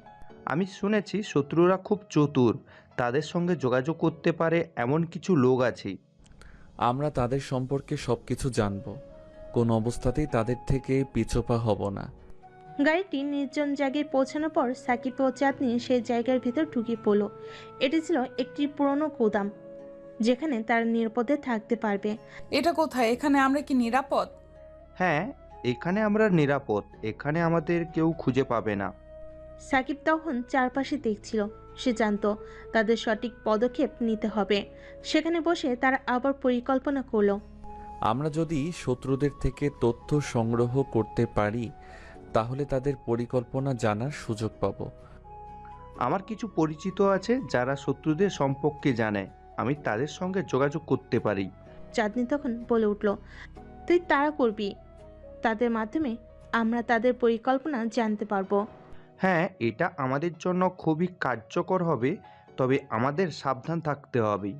F: আমি শুনেছি শত্রুরা খুব চতুর, তাদের সঙ্গে যোগাযোগ করতে পারে এমন কিছু লোক আছে।
A: আমরা তাদের সম্পর্কে সবকিছু জানবো, কোন অবস্থাতেই তাদের থেকে পিছপা হব না।
C: গাড়িটি নির্জন জায়গায় পৌঁছানোর পর সাকিব ও চাঁদনি সেই জায়গার ভিতর ঢুকে পড়ল। এটি ছিল একটি পুরনো গোদাম, যেখানে তারা নিরাপদে থাকতে পারবে।
D: এটা কোথায়? এখানে আমরা কি নিরাপদ?
F: হ্যাঁ, এখানে আমরা নিরাপদ, এখানে আমাদের কেউ খুঁজে পাবে না।
C: সাকিব তখন চারপাশে দেখছিল। সে জানতো তাদের সঠিক পদক্ষেপ নিতে হবে। সেখানে বসে তারা আবার পরিকল্পনা করলো।
A: আমরা যদি শত্রুদের থেকে তথ্য সংগ্রহ করতে পারি তাহলে তাদের পরিকল্পনা জানার সুযোগ পাবো।
F: আমার কিছু পরিচিত আছে যারা শত্রুদের সম্পর্কে জানে, আমি তাদের সঙ্গে যোগাযোগ করতে পারি।
C: চাঁদনি তখন বলে উঠল, তুই তাড়া করবি, তাদের মাধ্যমে আমরা তাদের পরিকল্পনা জানতে পারবো।
F: হ্যাঁ, এটা আমাদের জন্য খুবই কার্যকর হবে, তবে আমাদের সাবধান থাকতে হবে।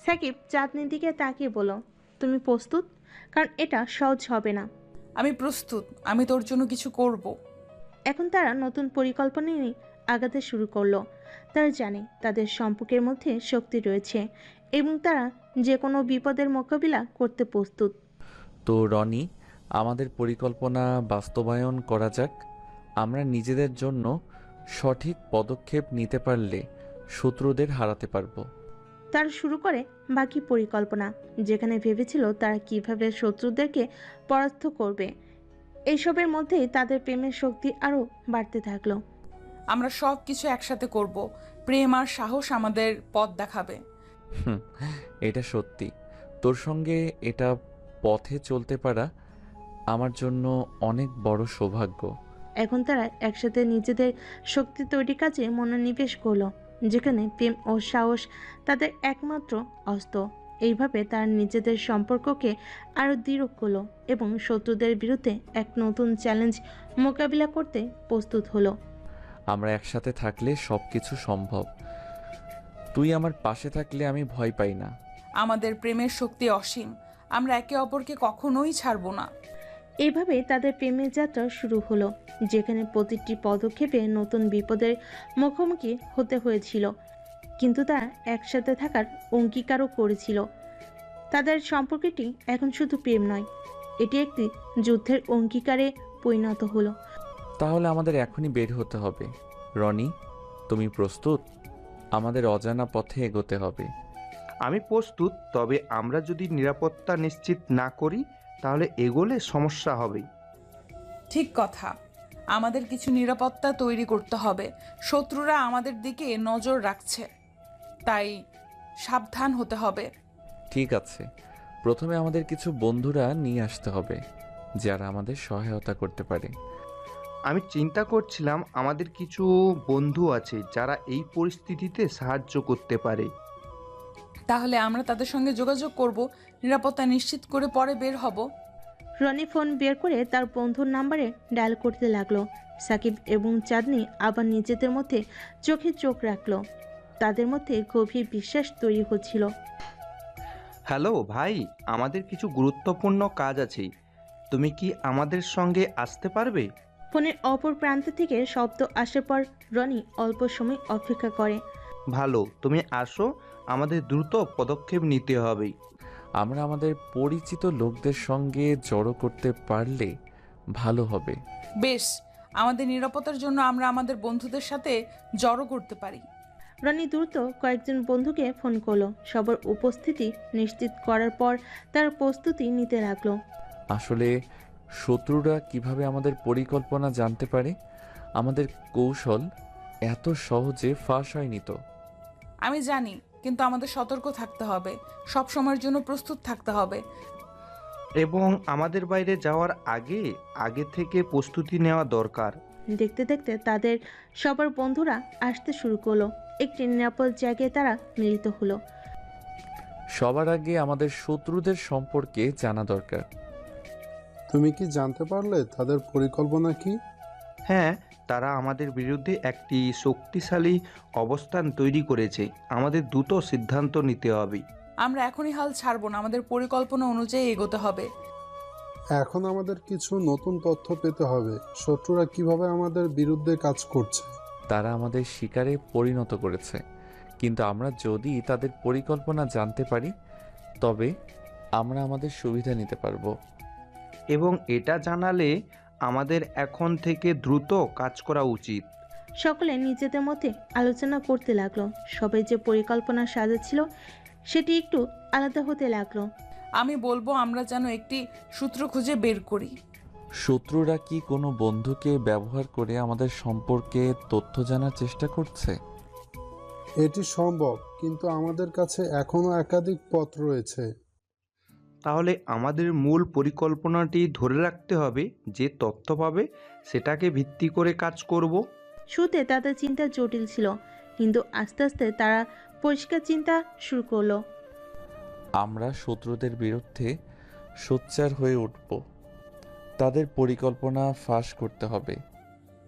C: সাকিব চাঁদনির দিকে তাকিয়ে বলল, তুমি প্রস্তুত? কারণ এটা সহজ হবে না।
D: আমি প্রস্তুত, আমি তোর জন্য কিছু করব।
C: এখন তারা নতুন পরিকল্পনা নিয়ে আগাতে শুরু করলো। তারা জানে তাদের সম্পর্কের মধ্যে শক্তি রয়েছে এবং তারা যে কোনো বিপদের মোকাবিলা করতে প্রস্তুত।
A: তো রনি, আমাদের পরিকল্পনা বাস্তবায়ন করা যাক। আমরা নিজেদের জন্য সঠিক পদক্ষেপ নিতে পারলে শত্রুদের হারাতে পারবো।
C: তারা শুরু করে বাকি পরিকল্পনা, যেখানে ভেবেছিল তারা কিভাবে শত্রুদেরকে পরাস্ত করবে। এইসবের মধ্যেই তাদের প্রেমের শক্তি আরও বাড়তে থাকলো।
D: আমরা সব কিছু একসাথে করব। প্রেম আর সাহস আমাদের পথ দেখাবে।
A: হুম, এটা সত্যি। তোর সঙ্গে এটা পথে চলতে পারা আমার জন্য অনেক বড় সৌভাগ্য।
C: এখন তারা একসাথে নিজেদের শক্তি তৈরি কাজে মনোনিবেশ করলো, যেখানে প্রেম ও সাহস তাদের একমাত্র অস্ত্র। এইভাবে তারা নিজেদের সম্পর্ককে আরও দৃঢ় করলো এবং শত্রুদের বিরুদ্ধে এক নতুন চ্যালেঞ্জ মোকাবিলা করতে প্রস্তুত হলো।
A: আমরা একসাথে থাকলে সবকিছু সম্ভব। তুই আমার পাশে থাকলে আমি ভয় পাই না।
D: আমাদের প্রেমের শক্তি অসীম, আমরা একে অপরকে কখনোই ছাড়ব না।
C: এইভাবে তাদের প্রেমের যাত্রা শুরু হলো, যেখানে প্রতিটি পদক্ষেপে নতুন বিপদের মুখোমুখি হতে হয়েছিল, কিন্তু তারা একসাথে থাকার অঙ্গীকারও করেছিল। তাদের সম্পর্কটি এখন শুধু প্রেম নয়, এটি একটি যুদ্ধের অঙ্গীকারে পরিণত হলো।
A: তাহলে আমাদের এখনই বের হতে হবে। রনি, তুমি প্রস্তুত? আমাদের অজানা পথে এগোতে হবে।
F: আমি প্রস্তুত, তবে আমরা যদি নিরাপত্তা নিশ্চিত না করি তাহলে এগোলে সমস্যা হবে।
D: ঠিক কথা, আমাদের কিছু নিরাপত্তা তৈরি করতে হবে। শত্রুরা আমাদের দিকে নজর রাখছে, তাই সাবধান হতে হবে।
A: ঠিক আছে, প্রথমে আমাদের কিছু বন্ধুরা নিয়ে আসতে হবে যারা আমাদের সহায়তা করতে পারে।
F: আমি চিন্তা করছিলাম আমাদের কিছু বন্ধু আছে যারা এই পরিস্থিতিতে সাহায্য করতে পারে।
D: তাহলে আমরা তাদের সঙ্গে যোগাযোগ করব, নিরাপত্তা নিশ্চিত করে পরে বের হব।
C: রনি ফোন বের করে তার বন্ধুর নাম্বারে ডায়াল করতে লাগলো। সাকিব এবং চাঁদনি আবার নিজেদের মধ্যে চোখে চোখ রাখলো। তাদের মধ্যে গভীর বিশ্বাস তৈরি হচ্ছিল।
F: হ্যালো ভাই, আমাদের কিছু গুরুত্বপূর্ণ কাজ আছে, তুমি কি আমাদের সঙ্গে আসতে পারবে?
C: ফোনের অপর প্রান্ত থেকে শব্দ আসার পর রনি অল্প সময় অপেক্ষা করে।
F: ভালো, তুমি আসো, আমাদের দ্রুত পদক্ষেপ নিতে হবে।
A: আমরা আমাদের পরিচিত লোকদের সঙ্গে জড়ো করতে পারলে ভালো হবে।
D: বেশ, আমাদের নিরাপত্তার জন্য আমরা আমাদের বন্ধুদের সাথে জড়ো করতে পারি।
C: রনি দ্রুত কয়েকজন বন্ধুকে ফোন করলো। সবার উপস্থিতি নিশ্চিত করার পর তার প্রস্তুতি নিতে লাগলো।
A: আসলে শত্রুরা কিভাবে আমাদের পরিকল্পনা জানতে পারে? আমাদের কৌশল এত সহজে ফাঁস হয়নি তো।
D: আমি জানি, কিন্তু আমাদের সতর্ক থাকতে হবে, সব সময়ের জন্য প্রস্তুত থাকতে হবে।
F: এবং আমাদের বাইরে যাওয়ার আগে আগে থেকে প্রস্তুতি নেওয়া দরকার।
C: দেখতে দেখতে তাদের সবার বন্ধুরা আসতে শুরু করলো। একটি নিরাপদ জায়গায় তারা মিলিত হলো।
A: সবার আগে আমাদের শত্রুদের সম্পর্কে জানা দরকার।
G: তুমি কি জানতে পারলে তাদের পরিকল্পনা কি?
F: হ্যাঁ, তারা আমাদের বিরুদ্ধে একটি শক্তিশালী অবস্থান তৈরি করেছে, আমাদের দ্রুত সিদ্ধান্ত নিতে হবে।
D: আমরা এখনই হাল ছাড়বো না, আমাদের পরিকল্পনা অনুযায়ী এগোতে হবে।
G: এখন আমাদের কিছু নতুন তথ্য পেতে হবে। শত্রুরা কিভাবে আমাদের বিরুদ্ধে কাজ করছে।
A: তারা আমাদের শিকারে পরিণত করেছে, কিন্তু আমরা যদি তাদের পরিকল্পনা জানতে পারি তবে আমরা আমাদের সুবিধা নিতে পারবো।
F: এবং এটা জানালে আমাদের এখন থেকে দ্রুত কাজ করা উচিত।
C: সকলে নিজেদের মধ্যে আলোচনা করতে লাগলো। সবাই যে পরিকল্পনা সাজাচ্ছিল সেটি একটু আলাদা হতে লাগলো।
D: আমি বলবো আমরা যেন একটি সূত্র খুঁজে বের করি।
A: শত্রুরা কি কোনো বন্ধুকে ব্যবহার করে আমাদের সম্পর্কে তথ্য জানার চেষ্টা করছে?
G: এটি সম্ভব, কিন্তু আমাদের কাছে এখনো একাধিক পথ রয়েছে।
F: তাহলে আমাদের মূল পরিকল্পনাটি ধরে রাখতে হবে, যে তথ্য পাবে সেটাকে ভিত্তি করে কাজ করব।
C: শুরুতে তাদের চিন্তা জটিল ছিল, কিন্তু আস্তে আস্তে তারা পরিষ্কার চিন্তা শুরু করলো।
A: আমরা শত্রুদের বিরুদ্ধে সোচ্চার হয়ে উঠব। তাদের পরিকল্পনা ফাঁস করতে হবে।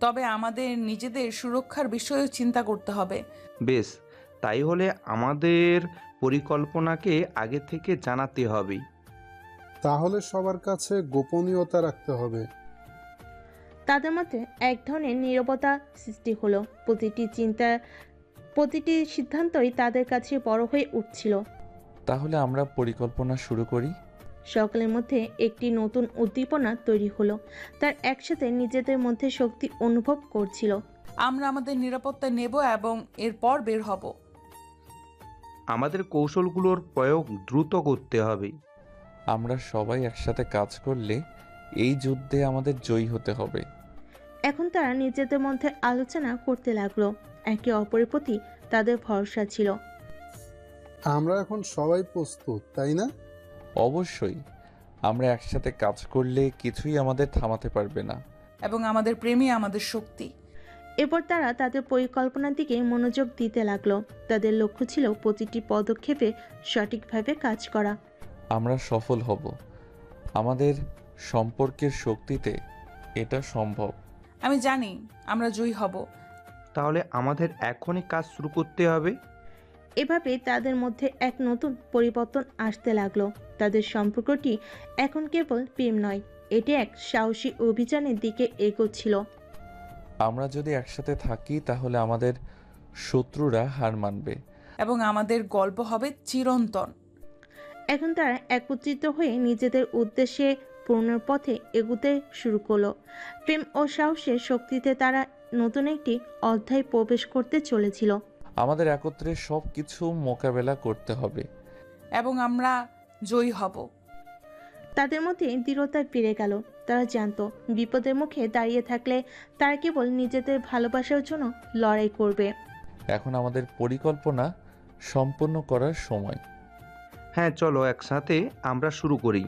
D: তবে আমাদের নিজেদের সুরক্ষার বিষয়েও চিন্তা করতে হবে।
F: বেশ, তাই হলে আমাদের পরিকল্পনাকে আগে থেকে জানাতে হবে।
G: তাহলে সবার কাছে গোপনীয়তা রাখতে হবে।
C: তাদের মধ্যে এক ধরনের নীরবতা সৃষ্টি হলো। প্রতিটি সিদ্ধান্তই তাদের কাছে বড় হয়ে উঠছিল।
A: তাহলে আমরা পরিকল্পনা শুরু করি।
C: সকলের মধ্যে একটি নতুন উদ্দীপনা তৈরি হলো। তার একসাথে নিজেদের মধ্যে শক্তি অনুভব করছিল।
D: আমরা আমাদের নিরাপত্তা নেব এবং এরপর বের হব।
F: আমাদের কৌশলগুলোর প্রয়োগ দ্রুত করতে হবে।
A: আমরা সবাই একসাথে কাজ করলে এই যুদ্ধে আমাদের জয়ী হতে হবে।
C: এখন তারা নিজেদের মধ্যে আলোচনা করতে লাগলো। একে অপরের প্রতি তাদের ভরসা ছিল।
G: আমরা এখন সবাই প্রস্তুত, তাই না?
A: অবশ্যই। আমরা একসাথে কাজ করলে কিছুই আমাদের থামাতে পারবে না।
D: এবং আমাদের প্রেমই আমাদের শক্তি।
C: এরপর তারা তাদের পরিকল্পনার দিকে মনোযোগ দিতে লাগলো। তাদের লক্ষ্য ছিল প্রতিটি পদক্ষেপে সঠিকভাবে কাজ করা।
A: আমরা সফল হব। আমাদের সম্পর্কের শক্তিতে এটা সম্ভব।
D: আমি জানি আমরা জয়ী হব।
F: তাহলে আমাদের এখনই কাজ শুরু করতে হবে।
C: এভাবে তাদের মধ্যে এক নতুন পরিবর্তন আসতে লাগলো। তাদের সম্পর্কটি এখন কেবল প্রেম নয়, এটি এক সাহসী অভিযানের দিকে এগোচ্ছিল।
A: আমরা যদি একসাথে থাকি তাহলে আমাদের শত্রুরা হার মানবে
D: এবং আমাদের গল্প হবে চিরন্তন।
C: এখন তারা একত্রিত হয়ে নিজেদের উদ্দেশ্যে পূর্ণের পথে এগুতে শুরু করলো। প্রেম ও সাহসের শক্তিতে তারা নতুন একটি অধ্যায় প্রবেশ করতে চলেছিল।
A: আমাদের একত্রে সব কিছু মোকাবেলা করতে হবে
D: এবং আমরা জয়ী হব।
C: তাদের মধ্যে দৃঢ়তা ফিরে গেল। তারা জানতো বিপদের মুখে দাঁড়িয়ে থাকলে তারা কেবল নিজেদের ভালোবাসার জন্য লড়াই করবে।
A: এখন আমাদের পরিকল্পনা সম্পন্ন করার সময়।
F: হ্যাঁ, চলো একসাথে আমরা শুরু করি।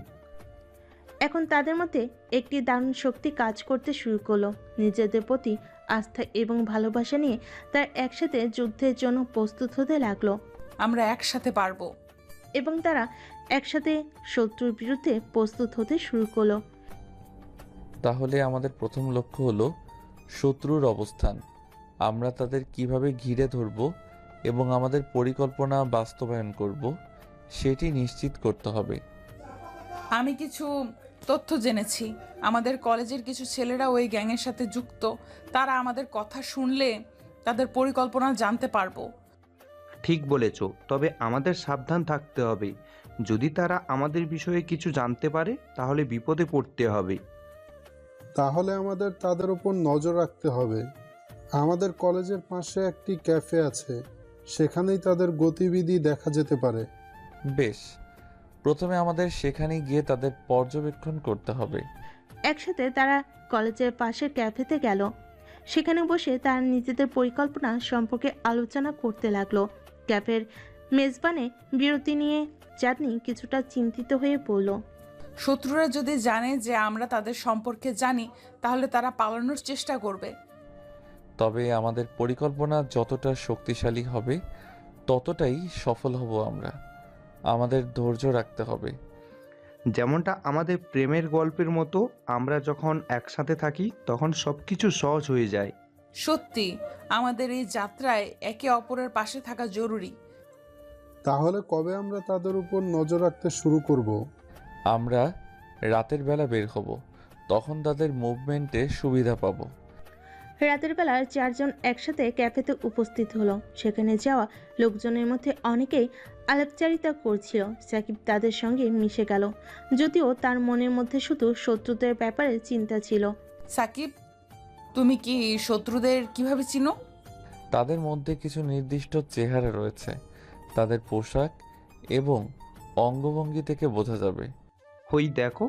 C: এখন তাদের মধ্যে একটি দারুণ শক্তি কাজ করতে শুরু করলো। নিজেদের প্রতি আস্থা এবং ভালোবাসা নিয়ে তারা একসাথে যুদ্ধের জন্য প্রস্তুত হতে লাগলো।
D: আমরা একসাথে পারবো।
C: এবং তারা একসাথে শত্রুর বিরুদ্ধে প্রস্তুত হতে শুরু করলো।
A: তাহলে আমাদের প্রথম লক্ষ্য হলো শত্রুর অবস্থান। আমরা তাদের কিভাবে ঘিরে ধরব এবং আমাদের পরিকল্পনা বাস্তবায়ন করব সেটি নিশ্চিত করতে হবে।
D: আমি কিছু তথ্য জেনেছি। আমাদের কলেজের কিছু ছেলেরা ওই গ্যাংয়ের সাথে যুক্ত। তারা আমাদের কথা শুনলে তাদের পরিকল্পনা জানতে পারবো।
F: ঠিক বলেছ, তবে আমাদের সাবধান থাকতে হবে। যদি তারা আমাদের বিষয়ে কিছু জানতে পারে তাহলে বিপদে পড়তে হবে।
G: তাহলে আমাদের তাদের উপর নজর রাখতে হবে। আমাদের কলেজের পাশে একটি ক্যাফে আছে, সেখানেই তাদের গতিবিধি দেখা যেতে পারে।
A: বেশ, প্রথমে আমাদের সেখানে গিয়ে তাদের পর্যবেক্ষণ করতে হবে।
C: একসাথে তারা কলেজের পাশের ক্যাফেতে গেল। সেখানে বসে তারা নিজেদের পরিকল্পনা সম্পর্কে আলোচনা করতে লাগলো। ক্যাফের মেজবানে বিরতি নিয়ে চাঁদনি কিছুটা চিন্তিত হয়ে পড়ল।
D: শত্রুরা যদি জানে যে আমরা তাদের সম্পর্কে জানি তাহলে তারা পালানোর চেষ্টা করবে।
A: তবে আমাদের পরিকল্পনা যতটা শক্তিশালী হবে ততটাই সফল হব আমরা। আমাদের ধৈর্য রাখতে হবে।
F: যেমনটা আমাদের প্রেমের গল্পের মতো, আমরা যখন একসাথে থাকি তখন সব কিছু সহজ হয়ে যায়।
D: সত্যি, আমাদের এই যাত্রায় একে অপরের পাশে থাকা জরুরি।
G: তাহলে কবে আমরা তাদের উপর নজর রাখতে শুরু করব?
A: আমরা রাতের বেলা বের হব, তখন তাদের মুভমেন্টে সুবিধা পাবো।
C: রাতের বেলা 4 জন একসাথে ক্যাফেতে উপস্থিত হলো। সেখানে যাওয়া লোকজনের মধ্যে অনেকেই আলাপচারিতা করছিল। সাকিব তাদের সঙ্গে মিশে গেল, যদিও তার মনের মধ্যে শুধু শত্রুদের ব্যাপারে চিন্তা ছিল।
D: সাকিব, তুমি কি শত্রুদের কিভাবে চিনো?
A: তাদের মধ্যে কিছু নির্দিষ্ট চেহারা রয়েছে, তাদের পোশাক এবং অঙ্গভঙ্গি থেকে বোঝা যাবে।
F: ওই দেখো,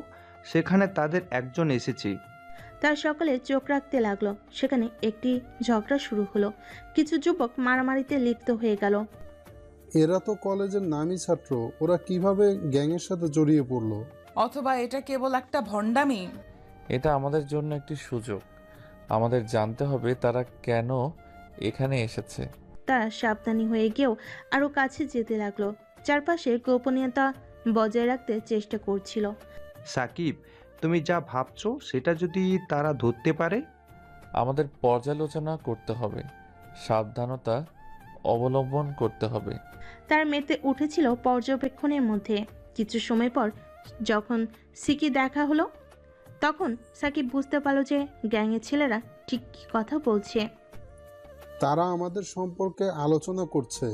F: সেখানে তাদের একজন এসেছে।
C: তার সকলে চোখ রাখতে লাগলো। সেখানে একটি ঝগড়া শুরু হলো। কিছু যুবক মারামারিতে লিপ্ত হয়ে গেল।
G: এরা তো কলেজের নামী ছাত্র, ওরা কিভাবে গ্যাংয়ের সাথে জড়িয়ে পড়লো?
D: অথবা এটা কেবল একটা ভণ্ডামি?
A: এটা আমাদের জন্য একটি সুযোগ। আমাদের জানতে হবে তারা কেন এখানে এসেছে।
C: তারা সাবধানী হয়ে গিয়েও আরো কাছে যেতে লাগলো। চারপাশে গোপনীয়তা বজায় রাখতে চেষ্টা করছিল।
F: সাকিব, তুমি যা ভাবছো সেটা যদি তারা ধরতে পারে?
A: আমাদের পর্যালোচনা করতে হবে, সাবধানতা অবলম্বন করতে হবে।
C: তার মেতে উঠেছিল পর্যবেক্ষণের মধ্যে। কিছু সময় পর যখন সিকি দেখা হলো, তখন সাকিব বুঝতে পারল যে গ্যাংয়ের ছেলেরা ঠিক কী কথা বলছে।
G: তারা আমাদের সম্পর্কে আলোচনা করছে।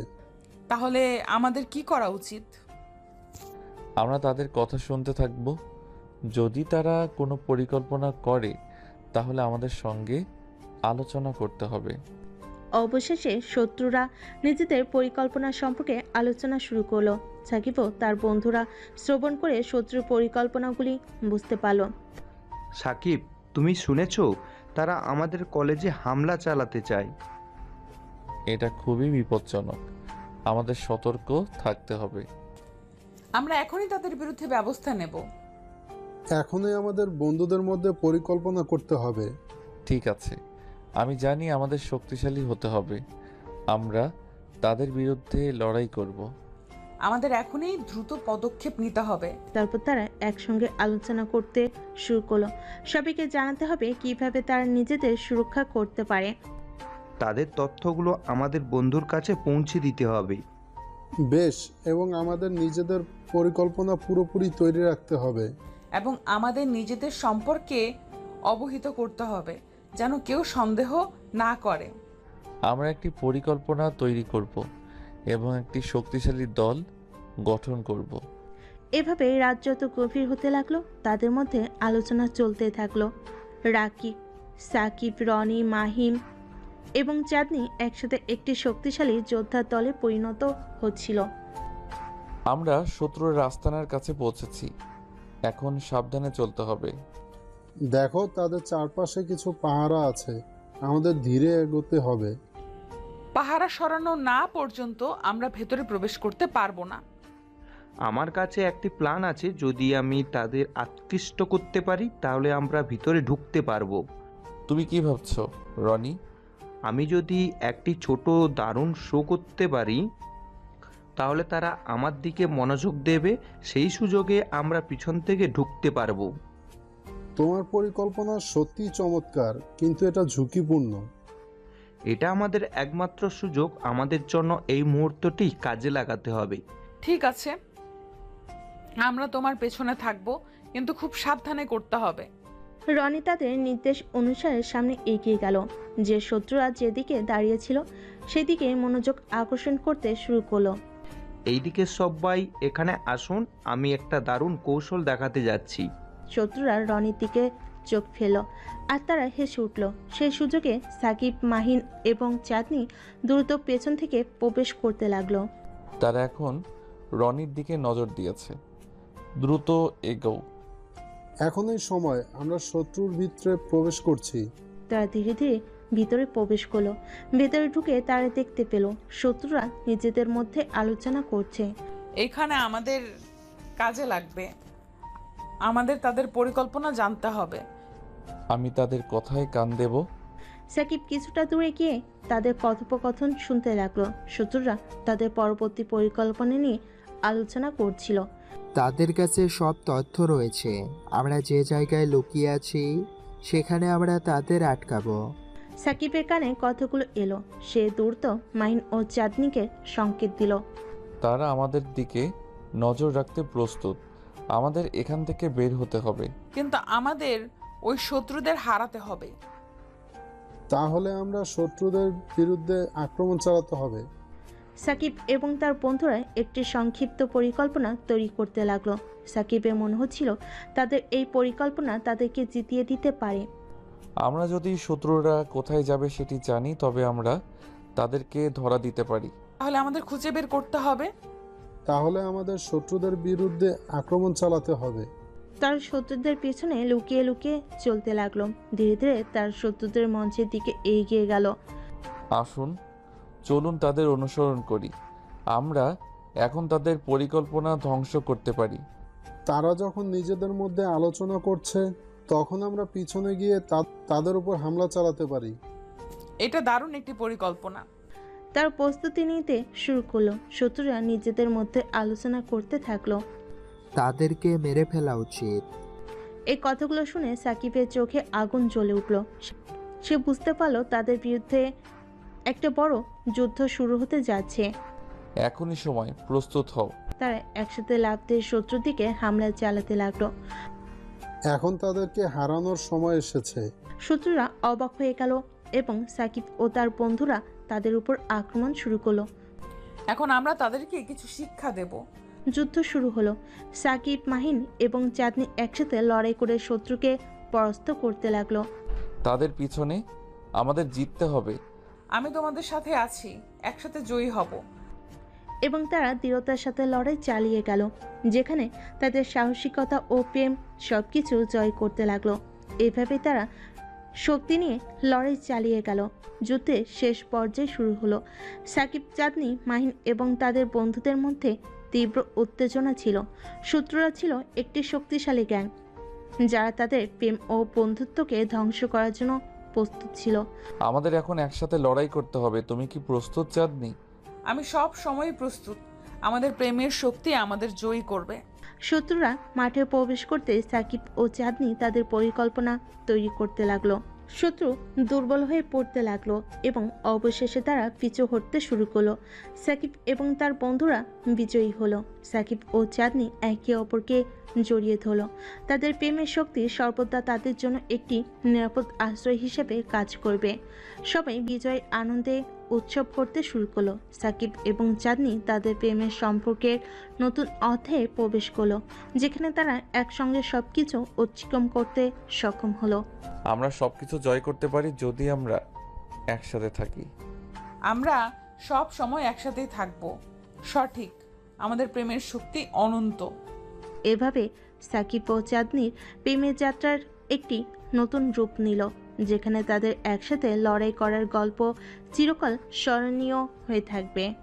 D: তাহলে আমাদের কি করা উচিত?
A: আমরা তাদের কথা শুনতে থাকব। যদি তারা কোনো পরিকল্পনা করে তাহলে আমাদের সঙ্গে আলোচনা করতে হবে।
C: অবশেষে শত্রুরা নিজেদের পরিকল্পনা সম্পর্কে আলোচনা শুরু করলো। সাকিবও তার বন্ধুরা শ্রবণ করে শত্রুর পরিকল্পনাগুলি বুঝতে পারল।
F: সাকিব, তুমি শুনেছো? তারা আমাদের কলেজে হামলা চালাতে চায়।
A: এটা খুবই বিপজ্জনক, আমাদের সতর্ক থাকতে হবে।
D: আমরা এখনই তাদের বিরুদ্ধে ব্যবস্থা নেব।
G: এখনই আমাদের বন্ধুদের মধ্যে পরিকল্পনা করতে হবে।
A: ঠিক আছে, আমি জানি আমাদের শক্তিশালী হতে হবে। আমরা তাদের বিরুদ্ধে লড়াই করব।
D: আমাদের এখনই দ্রুত পদক্ষেপ নিতে হবে।
C: তারপর তারা একসঙ্গে আলোচনা করতে শুরু করলো। সবাইকে জানাতে হবে কিভাবে তারা নিজেদের সুরক্ষা করতে পারে।
F: তাদের তথ্যগুলো আমাদের বন্ধুর কাছে পৌঁছে দিতে হবে।
G: বেশ, এবং আমাদের নিজেদের পরিকল্পনা পুরোপুরি তৈরি রাখতে হবে।
D: এবং আমাদের নিজেদের সম্পর্কে অবহিত করতে হবে, যেন কেউ সন্দেহ না করে।
A: আমরা একটি পরিকল্পনা তৈরি করব এবং একটি শক্তিশালী দল গঠন করব।
C: এভাবে রাত যত গভীর হতে লাগলো, তাদের মধ্যে আলোচনা চলতে থাকলো। রাকিব, সাকিব, রনি, মাহিম এবং চাঁদনি একসাথে একটি শক্তিশালী যোদ্ধার দলে পরিণত হচ্ছিল।
A: আমরা শত্রুর আস্তানার কাছে পৌঁছেছি, এখন সাবধানে চলতে হবে।
G: দেখো, তাদের চারপাশে কিছু পাহারা আছে, আমাদের ধীরে এগোতে হবে।
D: পাহারা সরানো না পর্যন্ত আমরা ভেতরে প্রবেশ করতে পারবো না।
F: আমার কাছে একটি প্ল্যান আছে, যদি আমি তাদের আকৃষ্ট করতে পারি তাহলে আমরা ভিতরে ঢুকতে পারবো।
A: তুমি কি ভাবছো রনি?
F: আমি যদি একটি ছোট দারুণ শো করতে পারি তাহলে তারা আমার দিকে মনোযোগ দেবে, সেই সুযোগে আমরা পিছন থেকে ঢুকতে পারবো।
G: তোমার পরিকল্পনা সত্যিই চমৎকার, কিন্তু এটা ঝুঁকিপূর্ণ।
F: এটা আমাদের একমাত্র সুযোগ, আমাদের জন্য এই মুহূর্তটি কাজে লাগাতে হবে।
D: ঠিক আছে, আমরা তোমার পেছনে থাকবো, কিন্তু খুব সাবধানে করতে হবে।
C: রনি তাদের নির্দেশ অনুসারে সামনে এগিয়ে গেল। যে শত্রুরা যেদিকে দাঁড়িয়েছিল সেদিকে মনোযোগ আকর্ষণ করতে শুরু করলো।
F: এইদিকে সবাই এখানে আসুন, আমি একটা দারুণ কৌশল দেখাতে যাচ্ছি।
C: শত্রুরা রনির দিকে চোখ ফেলল আর তারা হেসে উঠল। সেই সুযোগে সাকিব, মাহিন এবং চাঁদনি দ্রুত পেছন থেকে প্রবেশ করতে লাগলো।
A: তারা এখন রনির দিকে নজর দিয়েছে। দ্রুত এগোও।
G: এখনই সময়, আমরা শত্রুর ভিতরে প্রবেশ করছি।
C: তারা ধীরে ধীরে ভিতরে প্রবেশ করলো। ভেতরে ঢুকে তারা দেখতে পেল শত্রুরা নিজেদের মধ্যে আলোচনা করছে।
D: এখানে আমাদের কাজে লাগবে, আমাদের তাদের পরিকল্পনা জানতে হবে।
A: আমি তাদের কথায় কান দেব।
C: সাকিব কিছুটা দূরে গিয়ে তাদের কথোপকথন শুনতে লাগলো। শত্রুরা তাদের পরবর্তী পরিকল্পনা নিয়ে আলোচনা করছিল।
H: তাদের কাছে সব তথ্য রয়েছে, আমরা যে জায়গায় লুকিয়ে আছি সেখানে আমরা তাদের আটকাবো।
C: সাকিবের কানে কথাগুলো এলো। সে দ্রুত মাহিন ও চাঁদনিকে সংকেত দিল।
A: তারা আমাদের দিকে নজর রাখতে প্রস্তুত। আমাদের এখান থেকে বের হতে হবে।
D: কিন্তু আমাদের ওই শত্রুদের হারাতে হবে।
G: তাহলে আমরা শত্রুদের বিরুদ্ধে আক্রমণ চালাতে হবে।
C: সাকিব এবং তার বন্ধুরা একটি সংক্ষিপ্ত পরিকল্পনা তৈরি করতে লাগলো। সাকিবের মনে হচ্ছিল তাদের এই পরিকল্পনা তাদেরকে জিতিয়ে দিতে পারে।
A: আমরা যদি শত্রুরা কোথায় যাবে সেটি জানি, তবে আমরা তাদেরকে ধরা দিতে পারি।
D: তাহলে আমাদের খুঁজে বের করতে হবে।
G: তাহলে আমাদের শত্রুদের বিরুদ্ধে আক্রমণ চালাতে হবে।
C: তার শত্রুদের পেছনে লুকিয়ে লুকিয়ে চলতে লাগলো। ধীরে ধীরে তার শত্রুদের মঞ্চের দিকে এগিয়ে গেল।
A: আসুন, চলুন তাদের অনুসরণ করি। আমরা এখন তাদের পরিকল্পনা ধ্বংস করতে পারি।
G: তারা যখন নিজেদের মধ্যে আলোচনা করছে, তখন আমরা পিছনে গিয়ে তাদের উপর হামলা চালাতে পারি।
D: এটা দারুণ একটি পরিকল্পনা।
C: তার প্রস্তুতি নিতে শুরু করলো। শত্রুরা নিজেদের মধ্যে আলোচনা করতে থাকলো।
H: তাদেরকে মেরে ফেলা উচিত।
C: এই কথাগুলো শুনে সাকিবের চোখে আগুন জ্বলে উঠল। সে বুঝতে পারল তাদের বিরুদ্ধে একটা বড় যুদ্ধ শুরু হতে যাচ্ছে।
A: এখনই সময়, প্রস্তুত হও।
C: তারা একসাথে লাফ দিয়ে শত্রুর দিকে হামলা চালাতে লাগলো।
G: এখন তাদেরকে হারানোর সময় এসেছে।
C: শত্রুরা অবাক হয়ে গেল এবং সাকিব ও তার বন্ধুরা তাদের উপর আক্রমণ শুরু করলো।
D: এখন আমরা তাদেরকে কিছু শিক্ষা দেব।
C: যুদ্ধ শুরু হলো। সাকিব, মাহিন এবং চাঁদনি একসাথে লড়াই করে শত্রুকে পরাস্ত করতে লাগলো।
A: তাদের পিছনে আমাদের জিততে হবে।
D: আমি তোমাদের সাথে আছি, একসাথে জয়ী হব।
C: এবং তারা দৃঢ়তার সাথে লড়াই চালিয়ে গেল, যেখানে তাদের সাহসিকতা ও প্রেম সবকিছু জয় করতে লাগলো। এভাবে তারা শক্তি নিয়ে লড়াই চালিয়ে গেল। যুদ্ধের শেষ পর্যায়ে শুরু হলো। সাকিব, চাঁদনি, মাহিন এবং তাদের বন্ধুদের মধ্যে তীব্র উত্তেজনা ছিল। শত্রুরা ছিল একটি শক্তিশালী গ্যাং, যারা তাদের প্রেম ও বন্ধুত্বকে ধ্বংস করার জন্য প্রস্তুত ছিল।
A: আমাদের এখন একসাথে লড়াই করতে হবে। তুমি কি প্রস্তুত, চাঁদনি?
D: আমি সব সময় প্রস্তুত। আমাদের প্রেমের শক্তি আমাদের জয়ী করবে।
C: শত্রুরা মাঠে প্রবেশ করতে সাকিব ও চাঁদনি তাদের পরিকল্পনা তৈরি করতে লাগলো। শত্রু দুর্বল হয়ে পড়তে লাগলো এবং অবশেষে তারা পিছু হটতে শুরু করলো। সাকিব এবং তার বন্ধুরা বিজয়ী হলো। সাকিব ও চাঁদনি একে অপরকে জড়িয়ে ধরল। তাদের প্রেমের শক্তি সর্বদা তাদের জন্য একটি নিরাপদ আশ্রয় হিসেবে কাজ করবে। সবাই বিজয়ের আনন্দে উৎসব করতে শুরু করলো। সাকিব এবং চাঁদনি তাদের প্রেমের সম্পর্কের নতুন অধ্যায়ে প্রবেশ করলো, যেখানে তারা একসঙ্গে সবকিছু অতিক্রম করতে সক্ষম হলো।
A: আমরা সবকিছু জয় করতে পারি যদি আমরা একসাথে থাকি।
D: আমরা সব সময় একসাথেই থাকব। সঠিক, আমাদের প্রেমের শক্তি অনন্ত।
C: এভাবে সাকিব ও চাঁদনির প্রেমের যাত্রার একটি নতুন রূপ নিল, যেখানে তাদের একসাথে লড়াই করার গল্প চিরকাল স্মরণীয় হয়ে থাকবে।